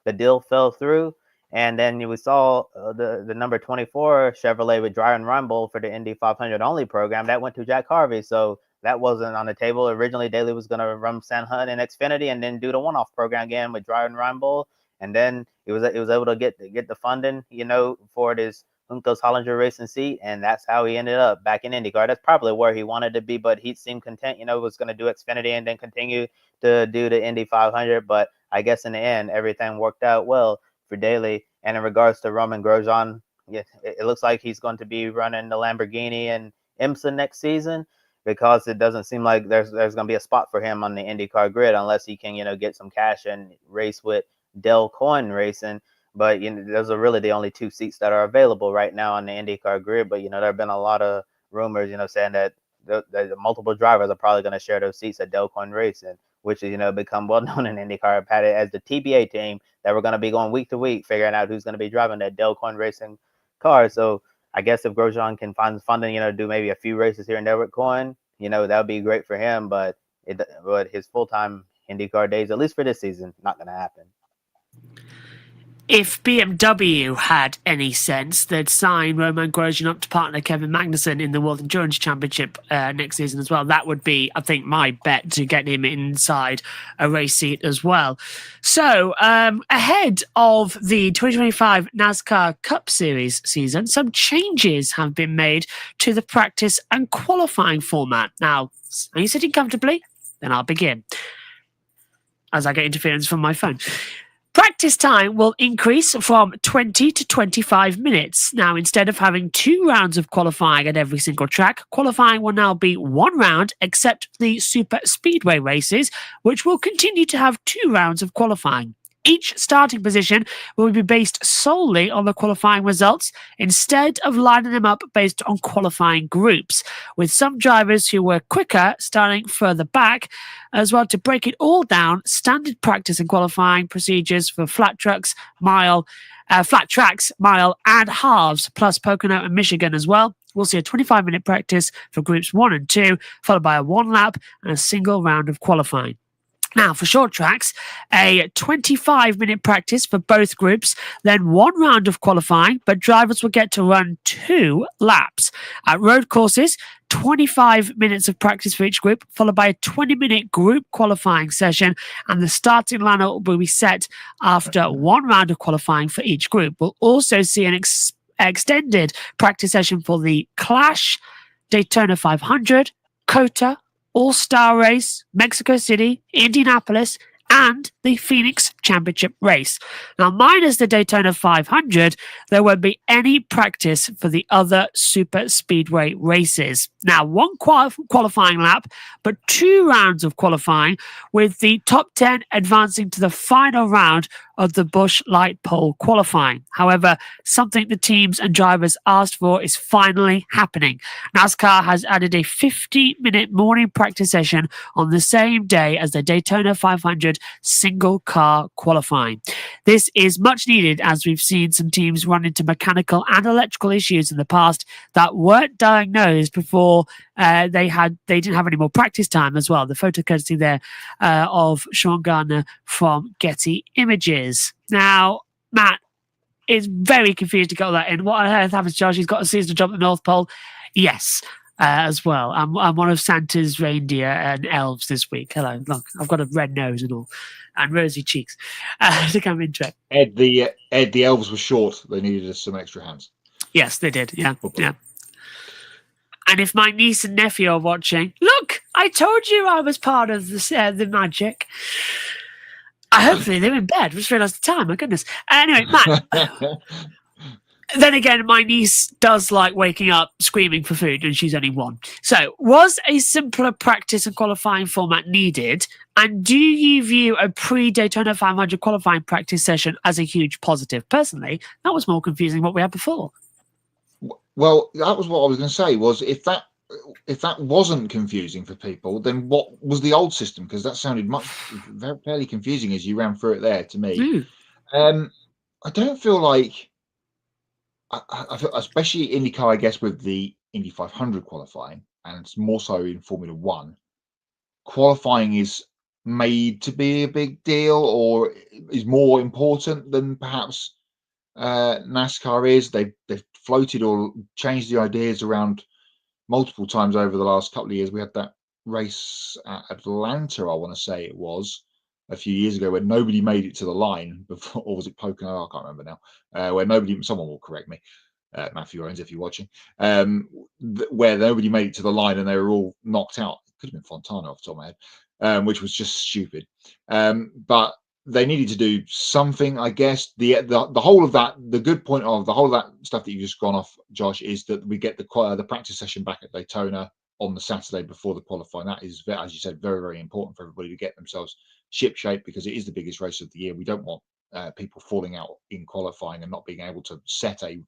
the deal fell through. And then we saw the number 24 Chevrolet with Ryan Rumble for the Indy 500 only program that went to Jack Harvey. So that wasn't on the table. Originally, Daly was going to run Sam Hunt in Xfinity and then do the one-off program again with Ryan Rumble. And then he was able to get the funding, for this Juncos Hollinger Racing seat, and that's how he ended up back in IndyCar. That's probably where he wanted to be, but he seemed content, was going to do Xfinity and then continue to do the Indy 500. But I guess in the end, everything worked out well for Daly. And in regards to Romain Grosjean, it looks like he's going to be running the Lamborghini and IMSA next season, because it doesn't seem like there's going to be a spot for him on the IndyCar grid unless he can, get some cash and race with Del Coyne Racing. But those are really the only 2 seats that are available right now on the IndyCar grid. But there have been a lot of rumors, saying that the multiple drivers are probably going to share those seats at Del Coyne Racing, which is become well known in IndyCar as the TBA team that we're going to be going week to week, figuring out who's going to be driving that Del Coyne Racing car. So I guess if Grosjean can find funding, do maybe a few races here in Del Coyne, that would be great for him. But his full time IndyCar days, at least for this season, not going to happen. If BMW had any sense, they'd sign Romain Grosjean up to partner Kevin Magnussen in the World Endurance Championship next season as well. That would be, I think, my bet to get him inside a race seat as well. So, ahead of the 2025 NASCAR Cup Series season, some changes have been made to the practice and qualifying format. Now, are you sitting comfortably? Then I'll begin, as I get interference from my phone. Practice time will increase from 20 to 25 minutes. Now, instead of having 2 rounds of qualifying at every single track, qualifying will now be 1 round, except the super speedway races, which will continue to have 2 rounds of qualifying. Each starting position will be based solely on the qualifying results, instead of lining them up based on qualifying groups, with some drivers who were quicker starting further back. As well, to break it all down, standard practice and qualifying procedures for flat tracks, mile, and halves, plus Pocono and Michigan as well. We'll see a 25-minute practice for groups 1 and 2, followed by a 1 lap and a single round of qualifying. Now, for short tracks, a 25-minute practice for both groups, then 1 round of qualifying, but drivers will get to run 2 laps. At road courses, 25 minutes of practice for each group, followed by a 20-minute group qualifying session, and the starting lineup will be set after 1 round of qualifying for each group. We'll also see an extended practice session for the Clash, Daytona 500, COTA, All-Star Race, Mexico City, Indianapolis, and the Phoenix Championship race. Now, minus the Daytona 500, there won't be any practice for the other super speedway races. Now, 1 qualifying lap, but 2 rounds of qualifying, with the top 10 advancing to the final round of the Busch Light Pole qualifying. However, something the teams and drivers asked for is finally happening. NASCAR has added a 50-minute morning practice session on the same day as the Daytona 500 single car qualifying. This is much needed, as we've seen some teams run into mechanical and electrical issues in the past that weren't diagnosed before they didn't have any more practice time as well. The photo courtesy there of Sean Gardner from Getty Images. Now, Matt is very confused to get all that in. What on earth happens, Josh? He's got a seasonal job at the North Pole. Yes, as well. I'm one of Santa's reindeer and elves this week. Hello, look, I've got a red nose and all, and rosy cheeks to come into it. Ed, the elves were short. They needed some extra hands. Yes, they did. Yeah, yeah. And if my niece and nephew are watching, look, I told you I was part of the magic. Hopefully they're in bed. I just realised the time. My goodness. Anyway, Matt. Then again, my niece does like waking up screaming for food, and she's only 1. So, was a simpler practice and qualifying format needed? And do you view a pre-Daytona 500 qualifying practice session as a huge positive? Personally, that was more confusing than what we had before. Well, that was what I was going to say. Was if that wasn't confusing for people, then what was the old system? Because that sounded fairly confusing as you ran through it there to me. I don't feel like. I feel, especially IndyCar, I guess, with the Indy 500 qualifying, and it's more so in Formula One, qualifying is made to be a big deal or is more important than perhaps NASCAR is. They've floated or changed the ideas around multiple times over the last couple of years. We had that race at Atlanta, I want to say it was, a few years ago, where nobody made it to the line before, or was it Pocono? I can't remember now. Where someone will correct me, Matthew Owens, if you're watching, where nobody made it to the line and they were all knocked out. It could have been Fontana off the top of my head, which was just stupid. But they needed to do something, I guess. The whole of that, the good point of the whole of that stuff that you've just gone off, Josh, is that we get the practice session back at Daytona on the Saturday before the qualifying. That is, as you said, very, very important for everybody to get themselves shipshape, because it is the biggest race of the year. We don't want people falling out in qualifying and not being able to set a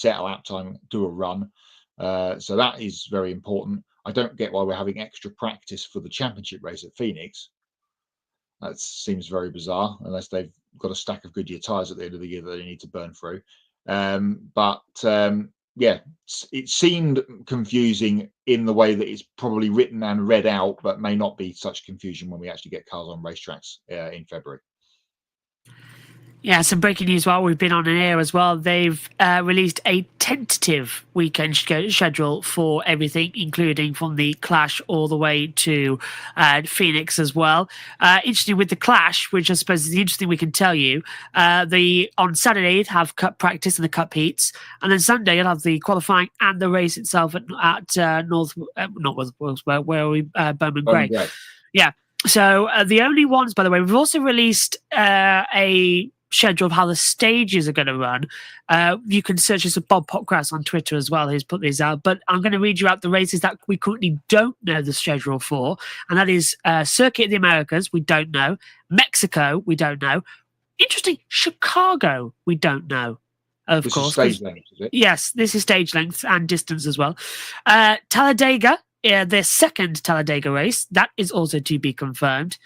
lap time, do a run. So that is very important. I don't get why we're having extra practice for the championship race at Phoenix. That seems very bizarre, unless they've got a stack of Goodyear tyres at the end of the year that they need to burn through. Yeah, it seemed confusing in the way that it's probably written and read out, but may not be such confusion when we actually get cars on racetracks in February. Yeah, some breaking news while we've been on an air as well. They've released a tentative weekend schedule for everything, including from the Clash all the way to Phoenix as well. Interesting with the Clash, which I suppose is the interesting we can tell you. On Saturday, you'd have Cup practice and the Cup heats, and then Sunday you'll have the qualifying and the race itself at North Wilkesboro, where are we? Bowman Gray. Yeah. So the only ones, by the way, we've also released a schedule of how the stages are going to run. You can search this at Bob Popgrass on Twitter as well. He's put these out, but I'm going to read you out the races that we currently don't know the schedule for, and that is Circuit of the Americas, we don't know. Mexico, we don't know. Interesting, Chicago, we don't know. Of course, stage length, is it? Yes, this is stage length and distance as well. Talladega. Their second Talladega race, that is also to be confirmed,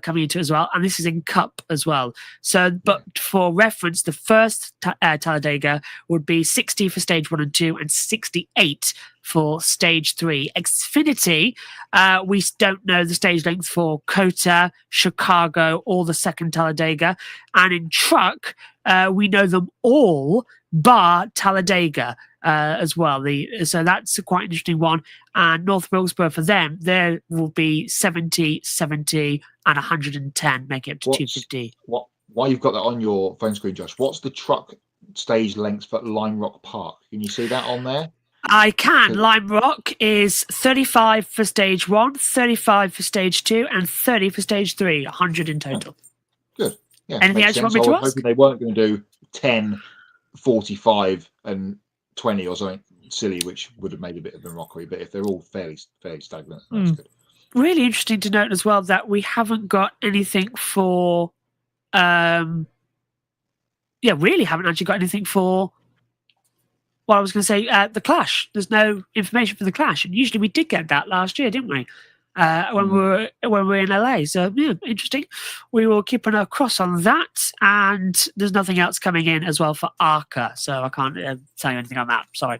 coming into as well. And this is in Cup as well. So, but for reference, the first Talladega would be 60 for stage 1 and 2 and 68 for stage 3. Xfinity, we don't know the stage length for COTA, Chicago, or the second Talladega. And in truck, we know them all, bar Talladega. As well. So that's a quite interesting one. And North Wilkesboro, for them, there will be 70, 70, and 110, make it up to 250. While you've got that on your phone screen, Josh, what's the truck stage length for Lime Rock Park? Can you see that on there? I can. Lime Rock is 35 for stage 1, 35 for stage 2, and 30 for stage 3, 100 in total. Good. Yeah. Anything else you want me to ask? I was hoping they weren't going to do 10, 45, and 20 or something silly, which would have made a bit of a mockery. But if they're all fairly stagnant, that's good. Really interesting to note as well that we haven't got anything for really haven't actually got anything for I was going to say the Clash. There's no information for the Clash, and usually we did get that last year, didn't we? When we were in LA. So yeah, interesting. We will keep an eye cross on that, and there's nothing else coming in as well for ARCA, so I can't tell you anything on that. Sorry.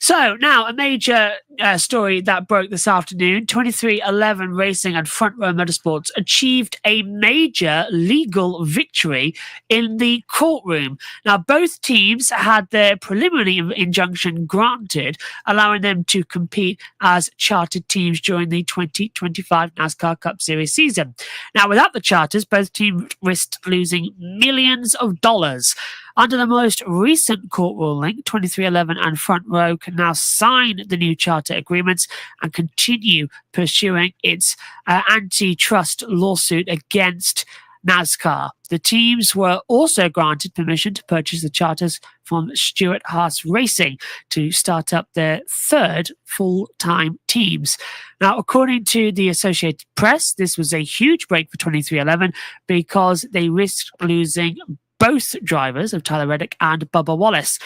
So now a major story that broke this afternoon. 2311 Racing and Front Row Motorsports achieved a major legal victory in the courtroom. Now, both teams had their preliminary injunction granted, allowing them to compete as chartered teams during the 2025 NASCAR Cup Series season. Now, without the charters, both teams risked losing millions of dollars. Under the most recent court ruling, 2311 and Front Row can now sign the new charter agreements and continue pursuing its antitrust lawsuit against NASCAR. The teams were also granted permission to purchase the charters from Trackhouse Racing to start up their third full-time teams. Now, according to the Associated Press, this was a huge break for 23XI because they risked losing both drivers of Tyler Reddick and Bubba Wallace.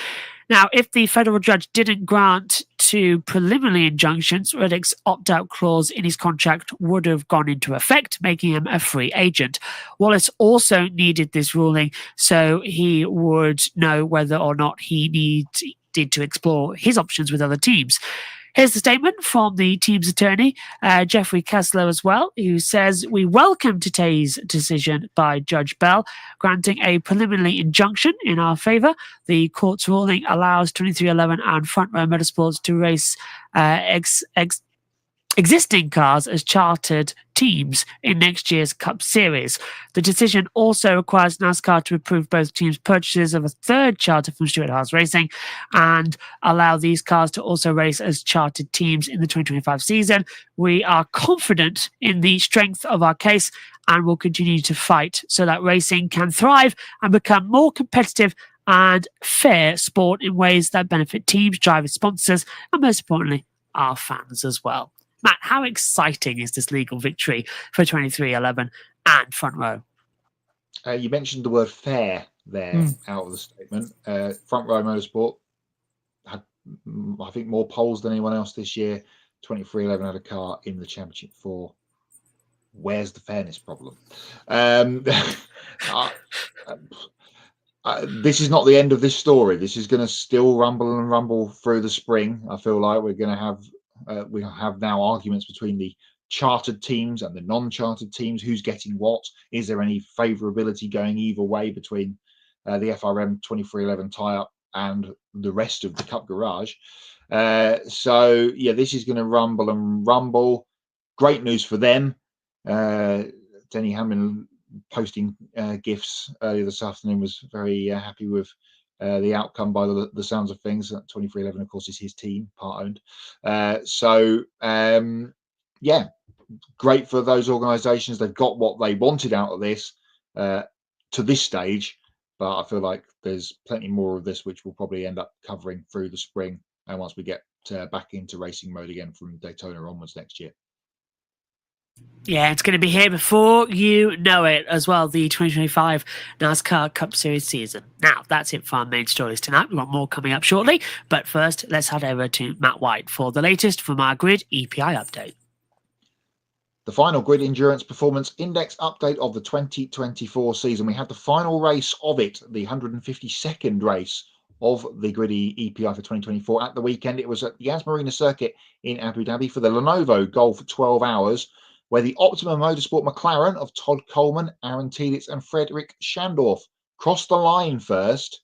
Now, if the federal judge didn't grant two preliminary injunctions, Reddick's opt-out clause in his contract would have gone into effect, making him a free agent. Wallace also needed this ruling so he would know whether or not he needed to explore his options with other teams. Here's the statement from the team's attorney, Jeffrey Kessler, as well, who says, "We welcome today's decision by Judge Bell, granting a preliminary injunction in our favour. The court's ruling allows 23XI and Front Row Motorsports to race existing cars as chartered teams in next year's Cup Series. The decision also requires NASCAR to approve both teams' purchases of a third charter from Trackhouse Racing and allow these cars to also race as chartered teams in the 2025 season. We are confident in the strength of our case and will continue to fight so that racing can thrive and become more competitive and fair sport in ways that benefit teams, drivers, sponsors, and most importantly, our fans as well." Matt, how exciting is this legal victory for 23XI and Front Row? You mentioned the word fair there out of the statement. Front Row Motorsport had, I think, more poles than anyone else this year. 23XI had a car in the championship for. Where's the fairness problem? This is not the end of this story. This is going to still rumble and rumble through the spring. I feel like we're going to have we have now arguments between the chartered teams and the non-chartered teams. Who's getting what? Is there any favourability going either way between the FRM 23XI tie-up and the rest of the Cup Garage? So yeah, this is going to rumble and rumble. Great news for them. Denny Hamlin posting gifs earlier this afternoon was very happy with the outcome by the sounds of things. 23XI, of course, is his team, part owned. Yeah, great for those organisations. They've got what they wanted out of this to this stage, but I feel like there's plenty more of this, which we'll probably end up covering through the spring and once we get back into racing mode again from Daytona onwards next year. Yeah, it's going to be here before you know it as well, the 2025 NASCAR Cup Series season. Now, that's it for our main stories tonight. We've got more coming up shortly, but first, let's head over to Matt White for the latest from our Grid EPI update. The final Grid Endurance Performance Index update of the 2024 season. We had the final race of it, the 152nd race of the Grid EPI for 2024 at the weekend. It was at the Yas Marina Circuit in Abu Dhabi for the Lenovo Golf 12 Hours, where the Optima Motorsport McLaren of Todd Coleman, Aaron Telitz and Frederick Schandorf crossed the line first,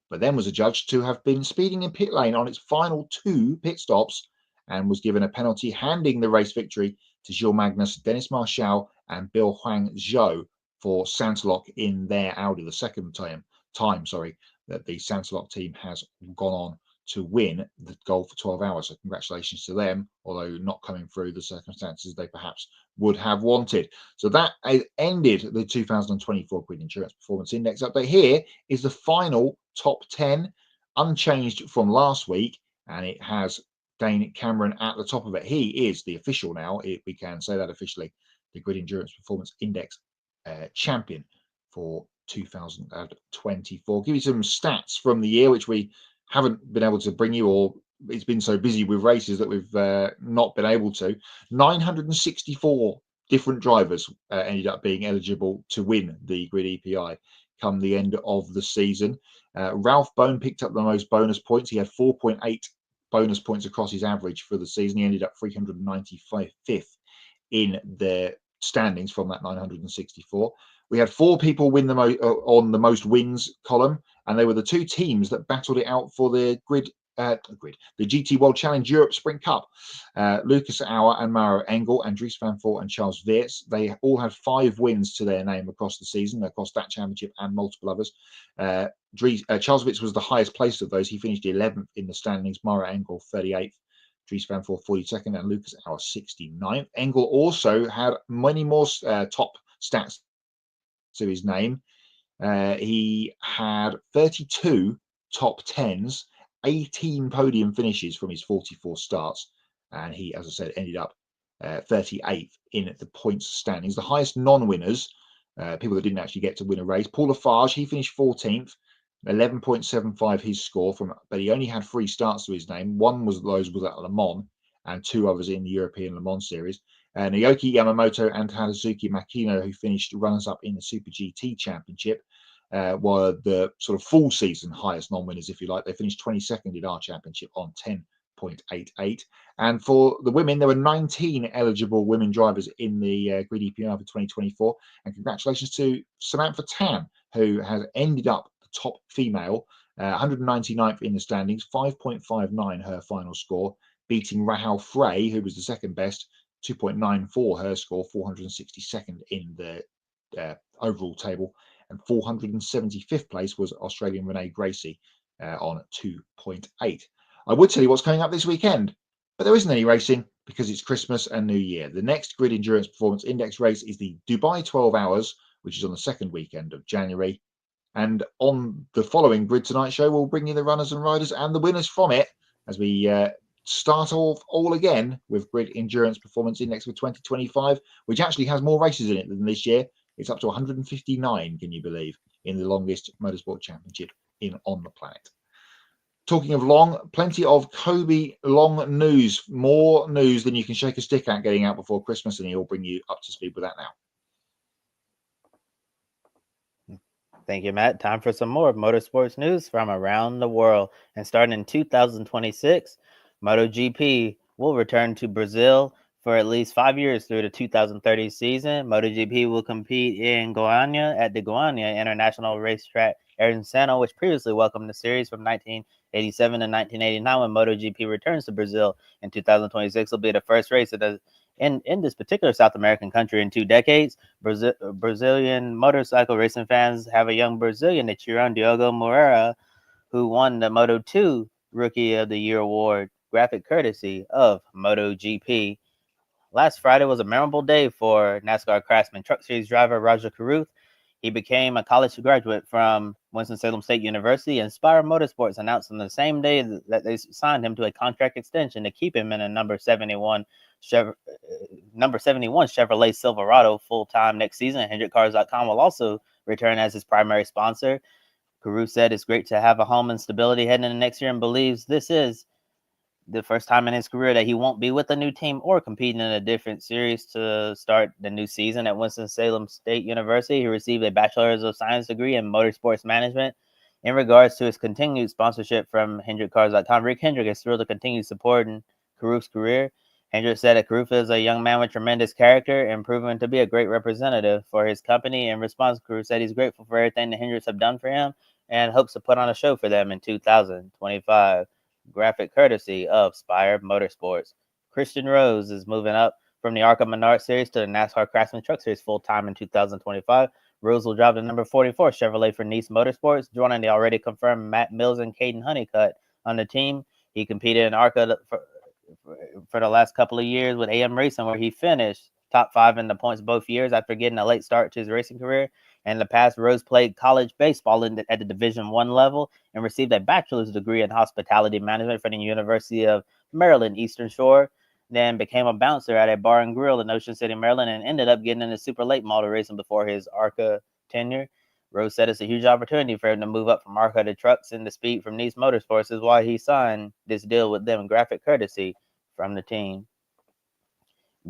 but then was adjudged to have been speeding in pit lane on its final two pit stops and was given a penalty, handing the race victory to Gilles Magnus, Dennis Marchal and Bill Huang Zhou for Santalok in their Audi, the second time that the Santalok team has gone on to win the Golf for 12 Hours. So congratulations to them, although not coming through the circumstances they perhaps would have wanted. So that ended the 2024 Grid Endurance Performance Index update. Here is the final top 10, unchanged from last week, and it has Dane Cameron at the top of it. He is the official now, we can say that officially, the Grid Endurance Performance Index champion for 2024. Give you some stats from the year, which we haven't been able to bring you, or it's been so busy with races that we've not been able to. 964 different drivers ended up being eligible to win the Grid EPI come the end of the season. Ralph Bone picked up the most bonus points. He had 4.8 bonus points across his average for the season. He ended up 395th in the standings from that 964. We had four people win on the most wins column, and they were the two teams that battled it out for the the GT World Challenge Europe Sprint Cup. Lucas Auer and Mauro Engel, Andries van Voort and Charles Weerts. They all had 5 wins to their name across the season, across that championship and multiple others. Charles Weerts was the highest placed of those. He finished 11th in the standings. Mauro Engel 38th. Dries van Voort 42nd and Lucas Auer 69th. Engel also had many more top stats to his name. He had 32 top 10s, 18 podium finishes from his 44 starts, and he, as I said, ended up 38th in the points standings. The highest non-winners, people that didn't actually get to win a race. Paul Lafarge, he finished 14th, 11.75 his score but he only had 3 starts to his name. One was at Le Mans, and 2 others in the European Le Mans Series. Naoki Yamamoto and Tadazuki Makino, who finished runners-up in the Super GT Championship, were the sort of full season highest non-winners, if you like. They finished 22nd in our championship on 10.88. And for the women, there were 19 eligible women drivers in the Grid EPR for 2024. And congratulations to Samantha Tan, who has ended up the top female, 199th in the standings, 5.59 her final score, beating Rahel Frey, who was the second best, 2.94 her score, 462nd in the overall table, and 475th place was Australian Renee Gracie on 2.8. I would tell you what's coming up this weekend, but there isn't any racing because it's Christmas and New Year. The next Grid Endurance Performance Index race is the Dubai 12 Hours, which is on the second weekend of January. And on the following Grid Tonight show, we'll bring you the runners and riders and the winners from it as we start off all again with Grid Endurance Performance Index for 2025, which actually has more races in it than this year. It's up to 159, can you believe, in the longest motorsport championship on the planet. Talking of long, plenty of Kobe long news, more news than you can shake a stick at getting out before Christmas, and he'll bring you up to speed with that now. Thank you, Matt. Time for some more motorsports news from around the world. And starting in 2026, MotoGP will return to Brazil for at least 5 years through the 2030 season. MotoGP will compete in Goiânia at the Goiânia International Racetrack Ayrton, which previously welcomed the series from 1987 to 1989. When MotoGP returns to Brazil in 2026, will be the first race in this particular South American country in 2 decades. Brazilian motorcycle racing fans have a young Brazilian, the Chiron Diogo Moreira, who won the Moto2 Rookie of the Year award, graphic courtesy of MotoGP. Last Friday was a memorable day for NASCAR Craftsman Truck Series driver Raja Caruth. He became a college graduate from Winston-Salem State University, and Spire Motorsports announced on the same day that they signed him to a contract extension to keep him in a number 71 Chevrolet Silverado full-time next season. HendrickCars.com will also return as his primary sponsor. Caruth said it's great to have a home and stability heading into next year and believes this is the first time in his career that he won't be with a new team or competing in a different series to start the new season. At Winston-Salem State University, he received a Bachelor's of Science degree in Motorsports Management. In regards to his continued sponsorship from HendrickCars.com, Rick Hendrick is thrilled to continue supporting Caruth's career. Hendrick said that Caruth is a young man with tremendous character and proven to be a great representative for his company. In response, Caruth said he's grateful for everything the Hendricks have done for him and hopes to put on a show for them in 2025. Graphic courtesy of Spire Motorsports. Christian Rose is moving up from the ARCA Menard Series to the NASCAR Craftsman Truck Series full-time in 2025. Rose will drive the number 44 Chevrolet for Nice Motorsports, joining the already confirmed Matt Mills and Caden Honeycutt on the team. He competed in ARCA for the last couple of years with AM Racing, where he finished top 5 in the points both years after getting a late start to his racing career. In the past, Rose played college baseball at the Division I level and received a bachelor's degree in hospitality management from the University of Maryland Eastern Shore. Then became a bouncer at a bar and grill in Ocean City, Maryland, and ended up getting into super late model racing before his ARCA tenure. Rose said it's a huge opportunity for him to move up from ARCA to trucks, and the speed from Nice Motorsports is why he signed this deal with them, graphic courtesy from the team.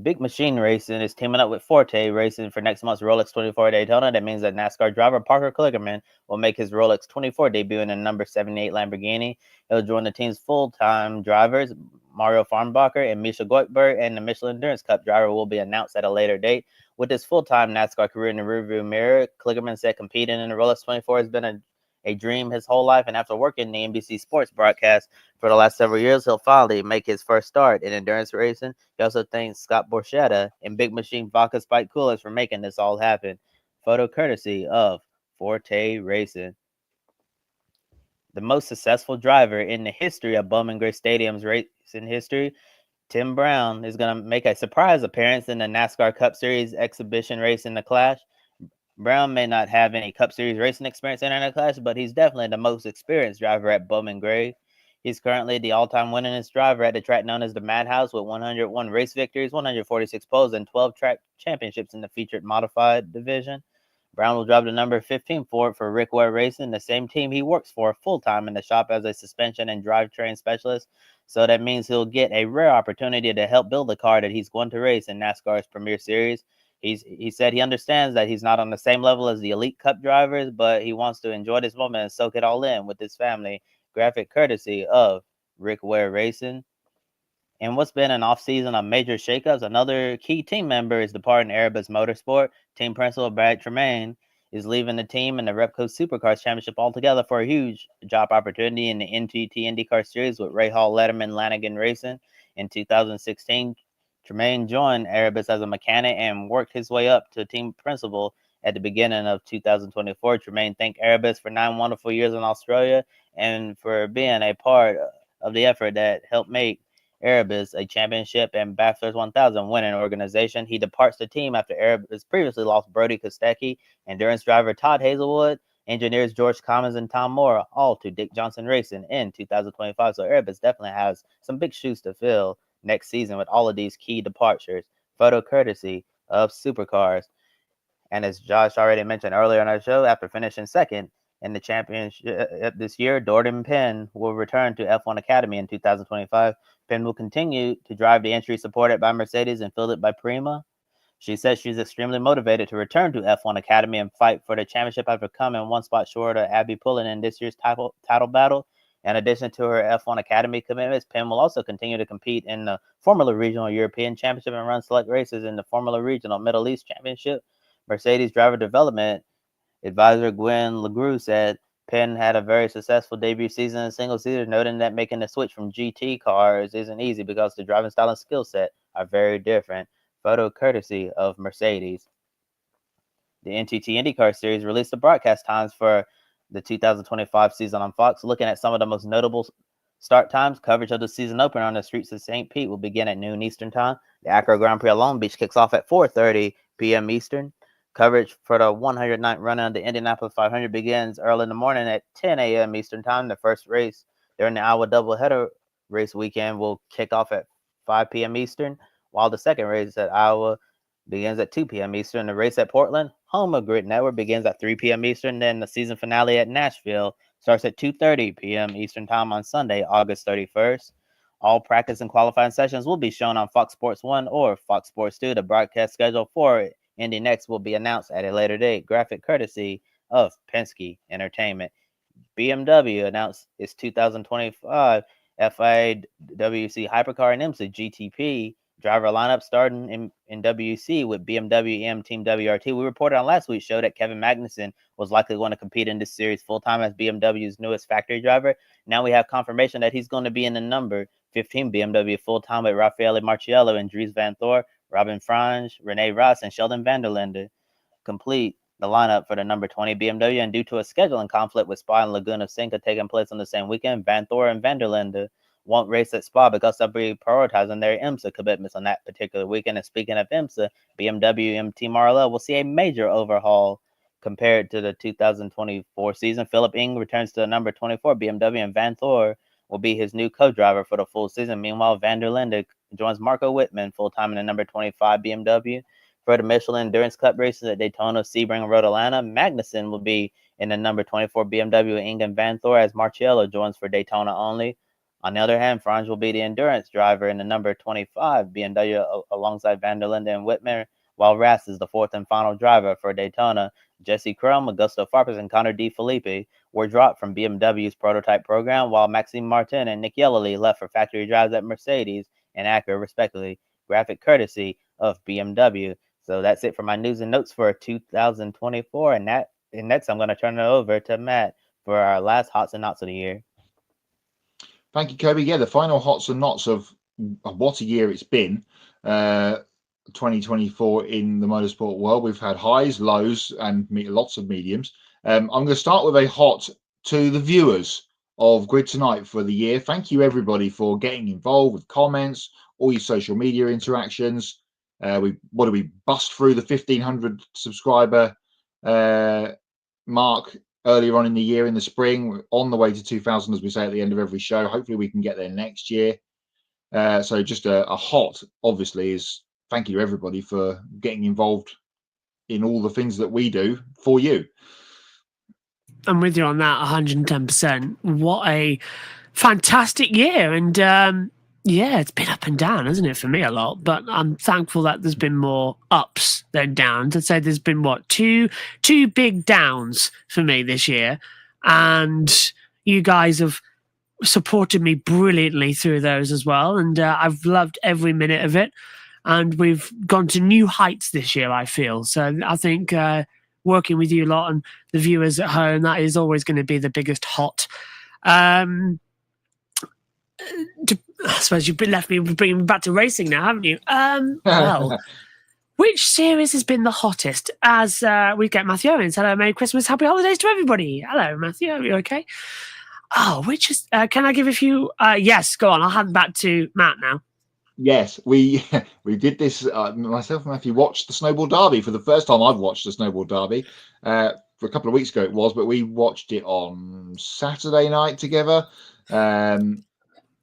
Big Machine Racing is teaming up with Forte Racing for next month's Rolex 24 Daytona. That means that NASCAR driver Parker Kligerman will make his Rolex 24 debut in a number 78 Lamborghini. He'll join the team's full-time drivers, Mario Farnbacher and Misha Goldberg, and the Michelin Endurance Cup driver will be announced at a later date. With his full-time NASCAR career in the rearview mirror, Kligerman said competing in the Rolex 24 has been a dream his whole life, and after working the NBC Sports broadcast for the last several years, he'll finally make his first start in endurance racing. He also thanks Scott Borchetta and Big Machine Vodka Spike Coolers for making this all happen. Photo courtesy of Forte Racing. The most successful driver in the history of Bowman Gray Stadium's racing history, Tim Brown, is going to make a surprise appearance in the NASCAR Cup Series exhibition race in the Clash. Brown may not have any Cup Series racing experience in that class, but he's definitely the most experienced driver at Bowman Gray. He's currently the all-time winningest driver at the track known as the Madhouse with 101 race victories, 146 poles, and 12 track championships in the featured modified division. Brown will drive the number 15 Ford for Rick Ware Racing, the same team he works for full-time in the shop as a suspension and drivetrain specialist. So that means he'll get a rare opportunity to help build the car that he's going to race in NASCAR's Premier Series. He said he understands that he's not on the same level as the Elite Cup drivers, but he wants to enjoy this moment and soak it all in with his family. Graphic courtesy of Rick Ware Racing. In what's been an off-season of major shakeups, another key team member is departing Erebus Motorsport. Team principal Brad Tremaine is leaving the team and the Repco Supercars Championship altogether for a huge job opportunity in the NTT IndyCar Series with Ray Hall Letterman Lanigan Racing. In 2016, Tremaine joined Erebus as a mechanic and worked his way up to team principal at the beginning of 2024. Tremaine thanked Erebus for 9 wonderful years in Australia and for being a part of the effort that helped make Erebus a championship and Bachelor's 1000 winning organization. He departs the team after Erebus previously lost Brody Kostecki, endurance driver Todd Hazelwood, engineers George Commons and Tom Moore, all to Dick Johnson Racing in 2025. So Erebus definitely has some big shoes to fill next season with all of these key departures. Photo courtesy of Supercars. And as Josh already mentioned earlier on our show, after finishing second in the championship this year, Jordan Penn will return to F1 Academy in 2025. Penn will continue to drive the entry supported by Mercedes and fielded by Prema. She says she's extremely motivated to return to F1 Academy and fight for the championship after coming one spot short of Abby Pullen in this year's title battle. In addition to her F1 Academy commitments, Penn will also continue to compete in the Formula Regional European Championship and run select races in the Formula Regional Middle East Championship. Mercedes driver development advisor Gwen LeGroux said Penn had a very successful debut season in single seater, noting that making the switch from GT cars isn't easy because the driving style and skill set are very different. Photo courtesy of Mercedes. The NTT IndyCar Series released the broadcast times for the 2025 season on Fox. Looking at some of the most notable start times, coverage of the season opener on the streets of St. Pete will begin at noon Eastern Time. The Acura Grand Prix at Long Beach kicks off at 4:30 p.m. Eastern. Coverage for the 109th run of the Indianapolis 500 begins early in the morning at 10 a.m. Eastern Time. The first race during the Iowa doubleheader race weekend will kick off at 5 p.m. Eastern, while the second race at Iowa begins at 2 p.m. Eastern. The race at Portland, home of Grid Network, begins at 3 p.m. Eastern. Then the season finale at Nashville starts at 2:30 p.m. Eastern Time on Sunday, August 31st. All practice and qualifying sessions will be shown on Fox Sports 1 or Fox Sports 2. The broadcast schedule for Indy Next will be announced at a later date. Graphic courtesy of Penske Entertainment. BMW announced its 2025 FIWC Hypercar and IMSA GTP driver lineup starting in WC with BMW M Team WRT. We reported on last week's show that Kevin Magnussen was likely going to compete in this series full-time as BMW's newest factory driver. Now we have confirmation that he's going to be in the number 15 BMW full-time with Raffaele Marciello and Dries Van Thor, Robin Frange, Rene Ross, and Sheldon van der Linde complete the lineup for the number 20 BMW. And due to a scheduling conflict with Spa and Laguna Seca taking place on the same weekend, Van Thor and van der Linde won't race at Spa because they'll be prioritizing their IMSA commitments on that particular weekend. And speaking of IMSA, BMW MT Marlowe will see a major overhaul compared to the 2024 season. Philip Ing returns to the number 24 BMW, and Van Thor will be his new co-driver for the full season. Meanwhile, van der Linde joins Marco Whitman full-time in the number 25 BMW. For the Michelin Endurance Cup races at Daytona, Sebring, and Road Atlanta, Magnussen will be in the number 24 BMW Ing and Van Thor as Marciello joins for Daytona only. On the other hand, Franz will be the endurance driver in the number 25 BMW alongside van der Linde and Whitmer, while Rass is the fourth and final driver for Daytona. Jesse Crum, Augusto Farfus, and Connor D. Filippi were dropped from BMW's prototype program, while Maxime Martin and Nick Yellowly left for factory drives at Mercedes and Acura, respectively. Graphic courtesy of BMW. So that's it for my news and notes for 2024. And next, I'm going to turn it over to Matt for our last Hots and Knots of the year. Thank you, Kobe. Yeah, the final Hots and Knots of what a year it's been. 2024 in the motorsport world. We've had highs, lows, and lots of mediums. I'm going to start with a hot to the viewers of Grid Tonight for the year. Thank you, everybody, for getting involved with comments, all your social media interactions. We bust through the 1,500 subscriber mark earlier on in the year in the spring. We're on the way to 2000, as we say at the end of every show. Hopefully we can get there next year. So just a hot, obviously, is thank you to everybody for getting involved in all the things that we do for you. I'm with you on that 110%. What a fantastic year. And yeah, it's been up and down, hasn't it, for me a lot. But I'm thankful that there's been more ups than downs. I'd say there's been, two big downs for me this year. And you guys have supported me brilliantly through those as well. And I've loved every minute of it. And we've gone to new heights this year, I feel. So I think working with you a lot and the viewers at home, that is always going to be the biggest hot. I suppose you've left me bringing me back to racing now, haven't you? Well, which series has been the hottest? As we get Matthew Owens. Hello, Merry Christmas, Happy Holidays to everybody. Hello, Matthew. Are you okay? Oh, which is? Can I give a few? Yes, go on. I'll hand back to Matt now. Yes, we did this. Myself and Matthew watched the Snowball Derby for the first time. I've watched the Snowball Derby for a couple of weeks ago. It was, but we watched it on Saturday night together.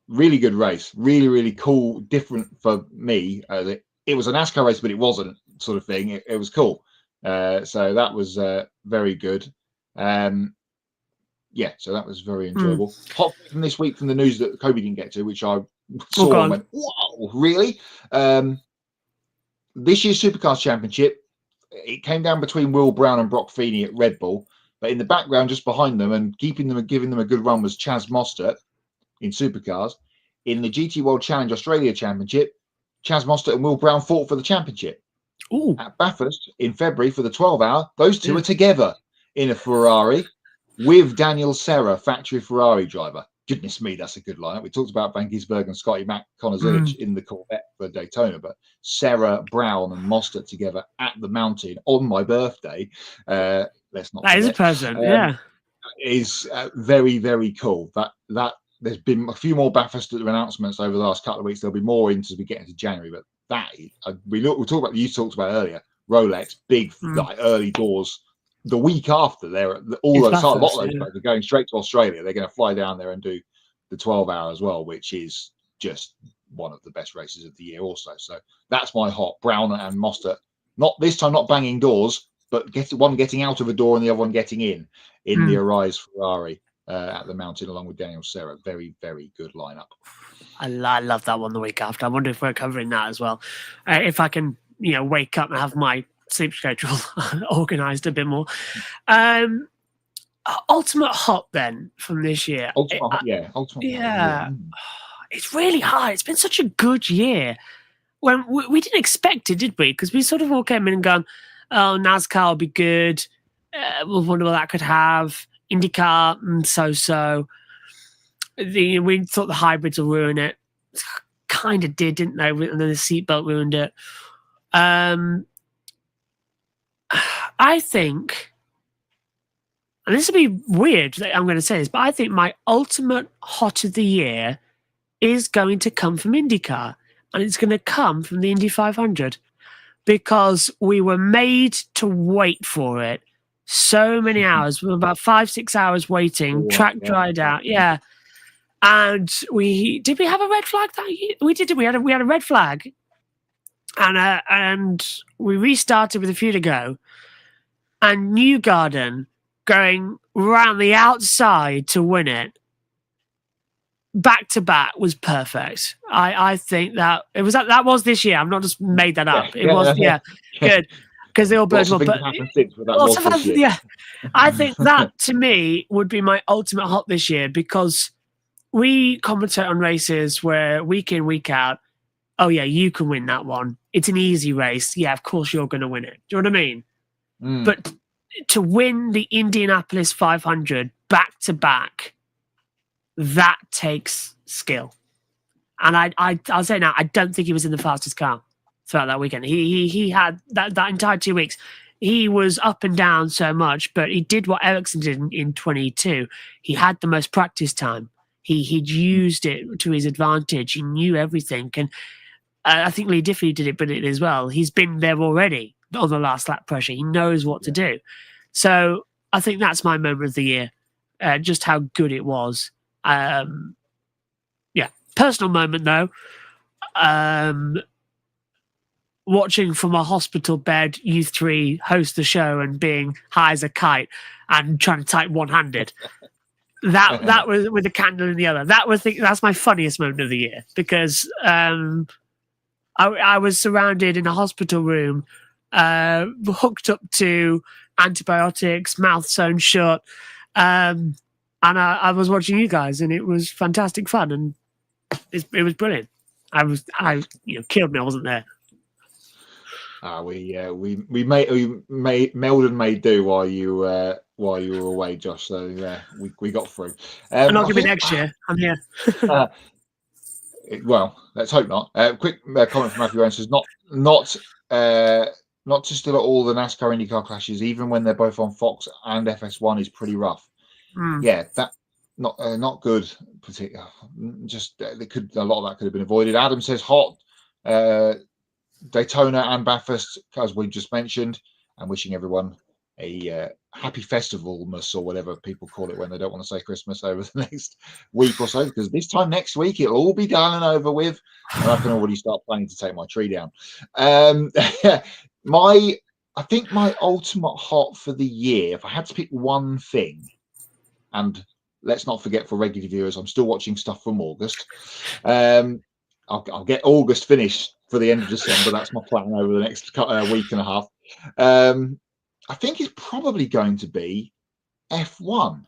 Really good race, really cool, different for me. It was a NASCAR race, but it wasn't sort of thing. It was cool. So that was very good. Yeah, so that was very enjoyable. Hot from this week from the news that Kobe didn't get to, which I saw and went, "Whoa, really?" This year's Supercars Championship, it came down between Will Brown and Brock Feeney at Red Bull, but in the background, just behind them and keeping them and giving them a good run was Chaz Mostert in Supercars. In the GT World Challenge Australia Championship, Chaz Mostert and Will Brown fought for the championship. Ooh. At Bathurst in February for the 12-hour, those two are together in a Ferrari with Daniel Serra, factory Ferrari driver. Goodness me, that's a good lineup. We talked about Van Gisbergen, Scotty Mack, Conor Zilisch in the Corvette for Daytona, but Serra, Brown, and Mostert together at the mountain on my birthday. Let's not. That is a present, yeah. Is very cool. That there's been a few more Bathurst announcements over the last couple of weeks. There'll be more as we get into January, but that we talk about. You talked about earlier. Rolex, big like early doors. The week after, all those a lot of those guys are going straight to Australia. They're going to fly down there and do the 12-hour as well, which is just one of the best races of the year also. So that's my hot. Brown and Mostert, not this time, not banging doors, but one getting out of a door and the other one getting in the Arise Ferrari at the mountain along with Daniel Serra. Very good lineup. I love that one the week after. I wonder if we're covering that as well. If I can, wake up and have my sleep schedule organized a bit more. Ultimate hot then from this year. Ultimate. Yeah. It's really hard. It's been such a good year. When we didn't expect it, did we? Because we sort of all came in and gone, "Oh, NASCAR will be good. We'll wonder what that could have. IndyCar, so." We thought the hybrids will ruin it. Kind of did, didn't they? And then the seatbelt ruined it. I think, and this will be weird that I'm going to say this, but I think my ultimate hot of the year is going to come from IndyCar, and it's going to come from the Indy 500 because we were made to wait for it so many hours. We were about 5-6 hours waiting. Track dried out, yeah. And we have a red flag that year? We did. We had a red flag, and we restarted with a few to go. And Newgarden going round the outside to win it, back to back, was perfect. I think that was this year. I'm not just made that up. It was good because they all blurred well. But I think that to me would be my ultimate hot this year because we commentate on races where week in, week out, oh yeah, you can win that one. It's an easy race. Yeah, of course you're going to win it. Do you know what I mean? But to win the Indianapolis 500 back to back, that takes skill. And I'll say now, I don't think he was in the fastest car throughout that weekend. He had that entire 2 weeks. He was up and down so much, but he did what Ericsson did in 22. He had the most practice time. He'd used it to his advantage. He knew everything. And I think Lee Diffie did it brilliantly as well. He's been there already. on the last lap pressure. He knows what to do. So I think that's my moment of the year. Just how good it was. Personal moment though. Watching from a hospital bed, you three host the show and being high as a kite and trying to type one-handed. That was with a candle in the other. That's my funniest moment of the year because I was surrounded in a hospital room, hooked up to antibiotics, mouth sewn shut, and I was watching you guys, and it was fantastic fun, and it was brilliant. Killed me. I wasn't there. We Meldon made do while you were away, Josh. So we got through. And I'll give it next year. I'm here. Well, let's hope not. Quick comment from Matthew Owens says not to still at all the NASCAR IndyCar clashes, even when they're both on Fox and FS1, is pretty rough. Yeah, that not good. Particular, just a lot of that could have been avoided. Adam says hot. Daytona and Bathurst, as we just mentioned, and wishing everyone a happy festivalmas, or whatever people call it when they don't want to say Christmas, over the next week or so, because this time next week it'll all be done and over with, and I can already start planning to take my tree down. I think my ultimate hot for the year, if I had to pick one thing, and let's not forget for regular viewers, I'm still watching stuff from August. I'll get August finished for the end of December. That's my plan over the next week and a half. I think it's probably going to be F1.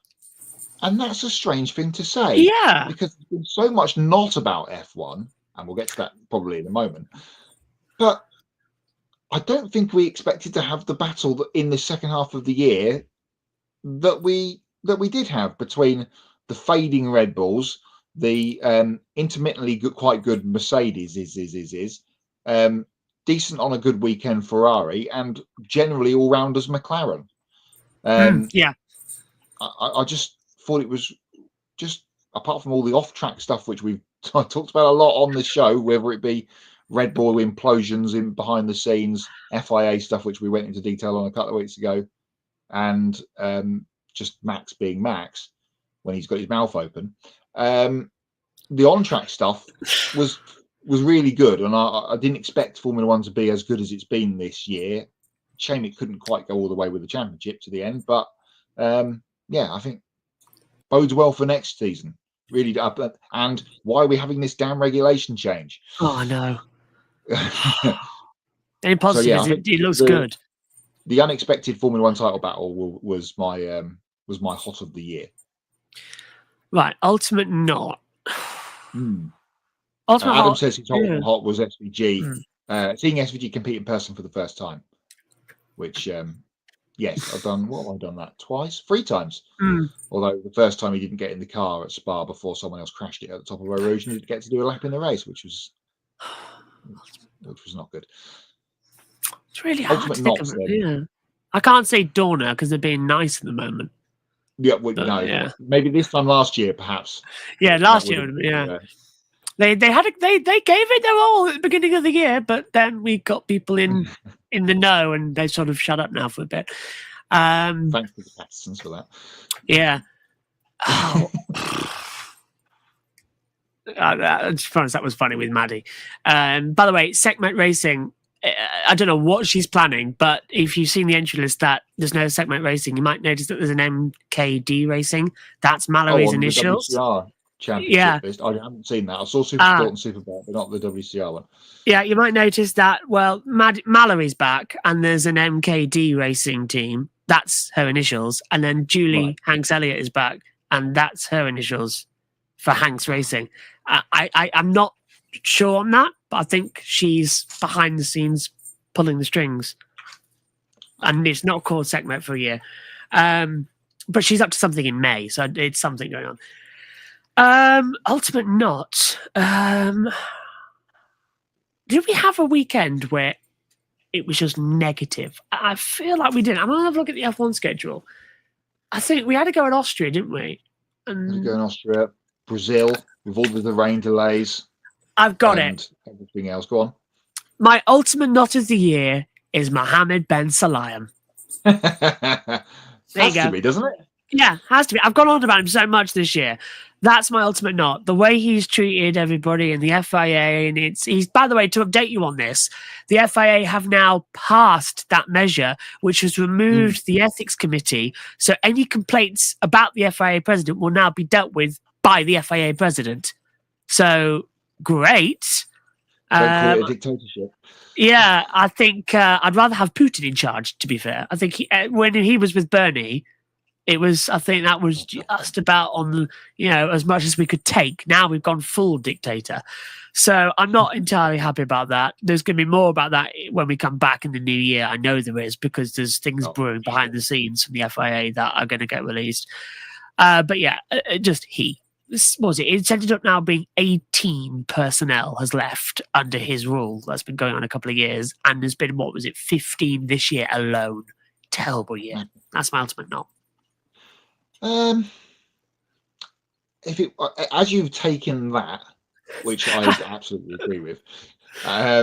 And that's a strange thing to say. Yeah. Because there's been so much not about F1, and we'll get to that probably in a moment. But I don't think we expected to have the battle in the second half of the year that we did have between the fading Red Bulls, the intermittently quite good Mercedes decent on a good weekend Ferrari, and generally all-rounders McLaren. Yeah. I just thought it was just, apart from all the off-track stuff, which we've talked about a lot on the show, whether it be Red Bull implosions in behind the scenes, FIA stuff, which we went into detail on a couple of weeks ago, and just Max being Max when he's got his mouth open. The on-track stuff was really good, and I didn't expect Formula One to be as good as it's been this year. Shame it couldn't quite go all the way with the championship to the end, but I think bodes well for next season. Really, and why are we having this damn regulation change? Oh, I know. Any positives? So, it looks good. The unexpected Formula One title battle was my hot of the year. Right, ultimate not. Adam says his hot was SVG. Seeing SVG compete in person for the first time, which yes, I've done. What have I done that twice, 3 times? Although the first time he didn't get in the car at Spa before someone else crashed it at the top of Eau Rouge, and he didn't get to do a lap in the race, which was not good. It's really hard to think of it. Yeah. I can't say Dorna because they're being nice at the moment. Yeah, maybe this time last year, perhaps. Yeah, last year. Yeah, they gave it their all at the beginning of the year, but then we got people in the know, and they sort of shut up now for a bit. Thanks to the Patersons for that. Yeah. Oh. To be honest, that was funny with Maddie. By the way, Sekhmet Racing. I don't know what she's planning, but if you've seen the entry list that there's no Sekhmet Racing, you might notice that there's an MKD Racing. That's Mallory's initials. The WCR championship list. I haven't seen that. I saw Super Sport and Superbike, but not the WCR one. Yeah, you might notice that. Well, Mallory's back, and there's an MKD Racing team. That's her initials, and then Julie Hanks Elliott is back, and that's her initials for Hanks Racing. I'm not sure on that, but I think she's behind the scenes pulling the strings, and it's not called Sekhmet for a year, but she's up to something in May, so it's something going on. Ultimate not. Did we have a weekend where it was just negative? I feel like we didn't. I'm gonna have a look at the F1 schedule. I think we had to go in Austria, didn't we? And go in Austria, Brazil, with all of the rain delays. I've got it. Everything else. Go on. My ultimate not of the year is Mohammed Ben Sulayem. Has to be, doesn't it? Yeah, has to be. I've gone on about him so much this year. That's my ultimate knot. The way he's treated everybody in the FIA, and he's, by the way, to update you on this, the FIA have now passed that measure, which has removed the ethics committee. So any complaints about the FIA president will now be dealt with by the FIA president. So great. Don't call it a dictatorship. Yeah, I think I'd rather have Putin in charge, to be fair. I think when he was with Bernie, I think that was just about on, as much as we could take. Now we've gone full dictator. So I'm not entirely happy about that. There's going to be more about that when we come back in the new year. I know there is, because there's things brewing behind the scenes from the FIA that are going to get released. But yeah, this was it. It's ended up now being 18 personnel has left under his rule. That's been going on a couple of years. And there's been, 15 this year alone. Terrible year. That's my ultimate knot. As you've taken that, which I absolutely agree with, I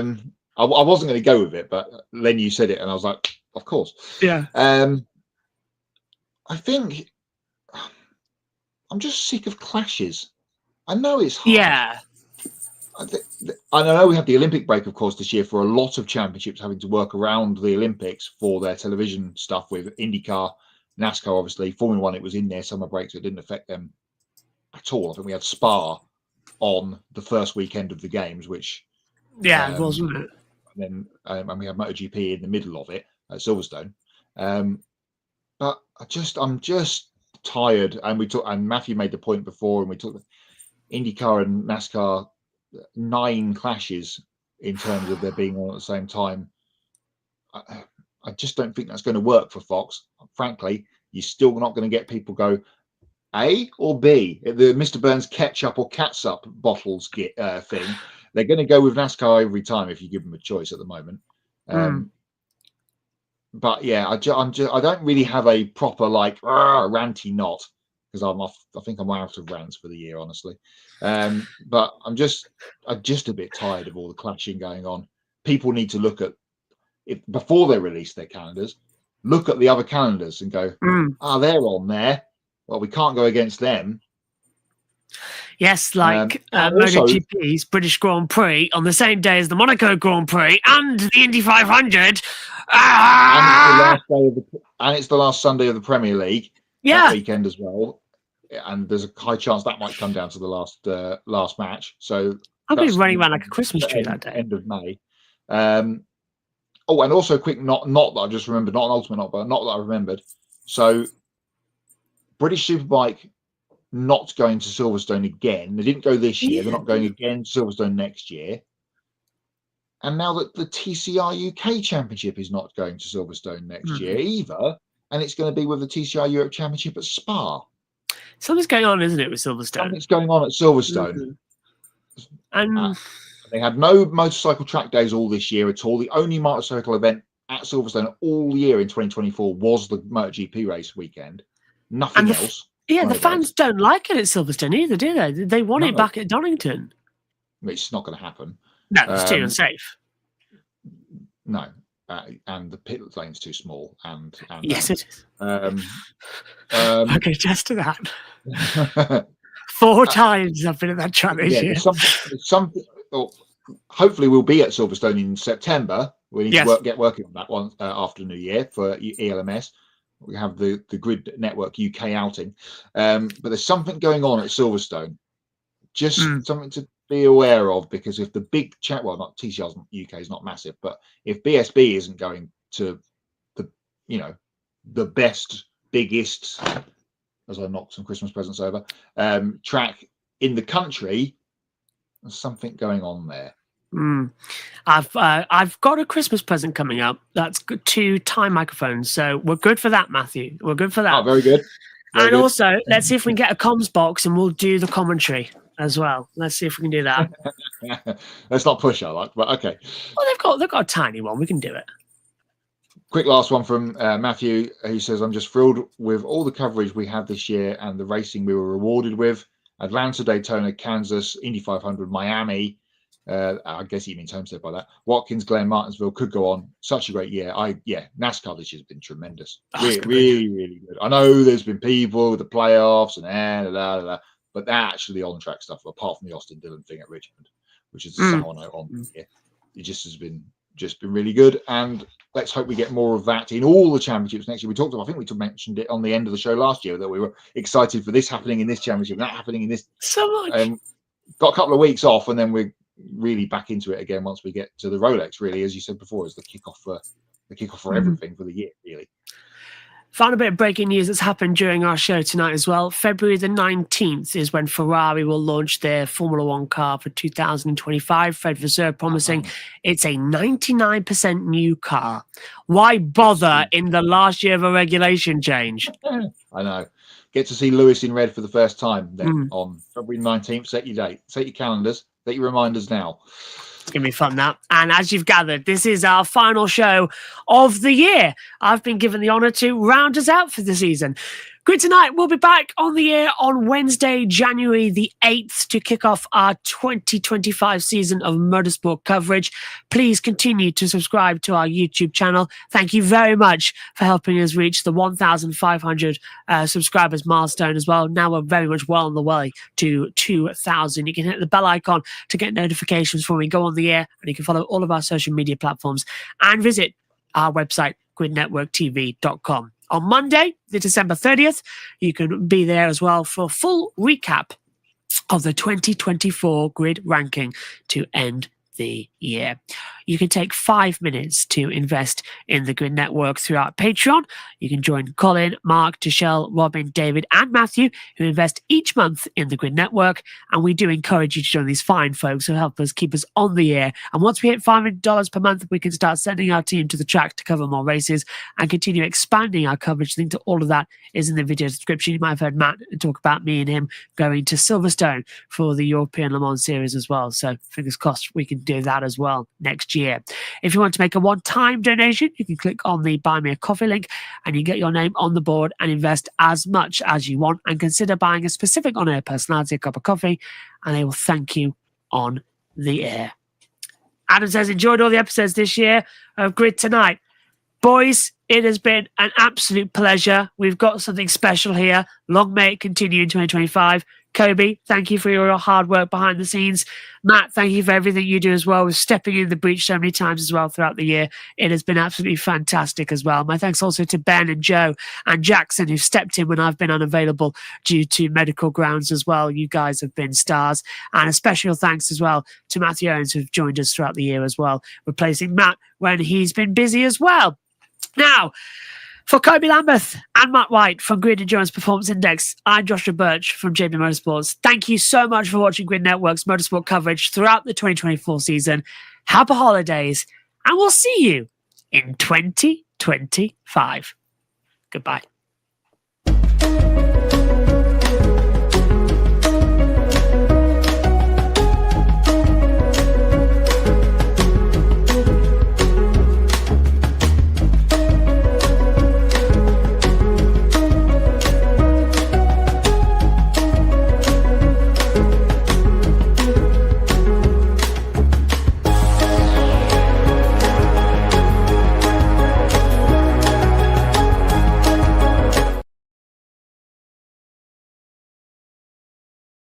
wasn't going to go with it, but then you said it, and I was like, of course. Yeah. I think I'm just sick of clashes. I know it's hard. Yeah. I know we have the Olympic break, of course, this year, for a lot of championships having to work around the Olympics for their television stuff with IndyCar. NASCAR, obviously, Formula One, it was in their summer break, so it didn't affect them at all. I think we had Spa on the first weekend of the games, which it was, wasn't it? And then and we had MotoGP in the middle of it at Silverstone. But I'm just tired. And Matthew made the point before, and we took IndyCar and NASCAR 9 clashes in terms of there being on at the same time. I just don't think that's going to work for Fox. Frankly, you're still not going to get people go A or B. The Mr. Burns ketchup or catsup bottles thing. They're going to go with NASCAR every time if you give them a choice at the moment. But yeah, I don't really have a proper ranty knot, because I think I'm out of rants for the year, honestly. But I'm just a bit tired of all the clashing going on. People need to look at, before they release their calendars, look at the other calendars and go, they're on there. Well, we can't go against them. Yes, MotoGP's British Grand Prix on the same day as the Monaco Grand Prix and the Indy 500. And it's the last Sunday of the Premier League that weekend as well. And there's a high chance that might come down to the last match. So I'll be running around like a Christmas tree that day. End of May. And also a quick not that I just remembered, not an ultimate not, but a not that I remembered. So British Superbike not going to Silverstone again. They didn't go this year. They're not going again to Silverstone next year. And now that the TCR UK Championship is not going to Silverstone next year either, and it's going to be with the TCR Europe Championship at Spa. Something's going on, isn't it, with Silverstone? Something's going on at Silverstone. And they had no motorcycle track days all this year at all. The only motorcycle event at Silverstone all year in 2024 was the MotoGP race weekend. Nothing else. Yeah, the fans don't like it at Silverstone either, do they? They want it back at Donington. It's not going to happen. No, it's too unsafe. No, and the pit lane's too small. And yes, it is. I can attest to that. 4 times I've been at that track this year. Something. Hopefully, we'll be at Silverstone in September. We need to get working on that one after New Year for ELMS. We have the Grid Network UK outing, but there's something going on at Silverstone. Just something to be aware of, because if the big not TCR's UK is not massive, but if BSB isn't going to the best, biggest, as I knocked some Christmas presents over, track in the country, there's something going on there. I've got a Christmas present coming up. That's 2 time microphones, so we're good for that, Matthew. We're good for that. Oh, very good. Also, let's see if we can get a comms box and we'll do the commentary as well. Let's see if we can do that. Let's not push our luck, but okay. Well, they've got a tiny one. We can do it. Quick last one from Matthew. He says, "I'm just thrilled with all the coverage we had this year and the racing we were rewarded with. Atlanta, Daytona, Kansas, Indy 500, Miami. I guess he means Homestead by that. Watkins, Glen, Martinsville could go on. Such a great year. NASCAR this year has been tremendous. Really, really good. I know there's been people with the playoffs and but actually on track stuff, apart from the Austin Dillon thing at Richmond, which is a sour note on the year. It just been really good. And let's hope we get more of that in all the championships next year. I think we mentioned it on the end of the show last year that we were excited for this happening in this championship, that happening in this. So much. Got a couple of weeks off, and then we're really back into it again once we get to the Rolex, really, as you said before, is the kickoff for everything for the year, really. Found a bit of breaking news that's happened during our show tonight as well. February the 19th is when Ferrari will launch their Formula One car for 2025. Fred Vasseur promising it's a 99% new car. Why bother in the last year of a regulation change? I know. Get to see Lewis in red for the first time then on February 19th. Set your date. Set your calendars. Set your reminders now. It's going to be fun, that. And as you've gathered, this is our final show of the year. I've been given the honour to round us out for the season. Grid Tonight will be back on the air on Wednesday, January the 8th to kick off our 2025 season of motorsport coverage. Please continue to subscribe to our YouTube channel. Thank you very much for helping us reach the 1,500 subscribers milestone as well. Now we're very much well on the way to 2,000. You can hit the bell icon to get notifications when we go on the air, and you can follow all of our social media platforms and visit our website, gridnetworktv.com. On Monday, the December 30th, you can be there as well for a full recap of the 2024 grid ranking to end the year. You can take 5 minutes to invest in the Grid Network through our Patreon. You can join Colin, Mark, Tishelle, Robin, David, and Matthew, who invest each month in the Grid Network. And we do encourage you to join these fine folks who help us keep us on the air. And once we hit $500 per month, we can start sending our team to the track to cover more races and continue expanding our coverage. The link to all of that is in the video description. You might have heard Matt talk about me and him going to Silverstone for the European Le Mans Series as well. So fingers crossed we can do that as well next year. If you want to make a one-time donation, you can click on the Buy Me a Coffee link and you get your name on the board and invest as much as you want, and consider buying a specific on-air personality a cup of coffee and they will thank you on the air. Adam says, enjoyed all the episodes this year of Grid Tonight. Boys, it has been an absolute pleasure. We've got something special here. Long may it continue in 2025. Kobe, thank you for your hard work behind the scenes. Matt, thank you for everything you do as well, with stepping in the breach so many times as well throughout the year. It has been absolutely fantastic as well. My thanks also to Ben and Joe and Jackson, who stepped in when I've been unavailable due to medical grounds as well. You guys have been stars. And a special thanks as well to Matthew Owens, who've joined us throughout the year as well, replacing Matt when he's been busy as well. Now, for Kobe Lambeth and Matt White from Grid Endurance Performance Index, I'm Joshua Birch from JB Motorsports. Thank you so much for watching Grid Network's motorsport coverage throughout the 2024 season. Happy holidays, and we'll see you in 2025. Goodbye.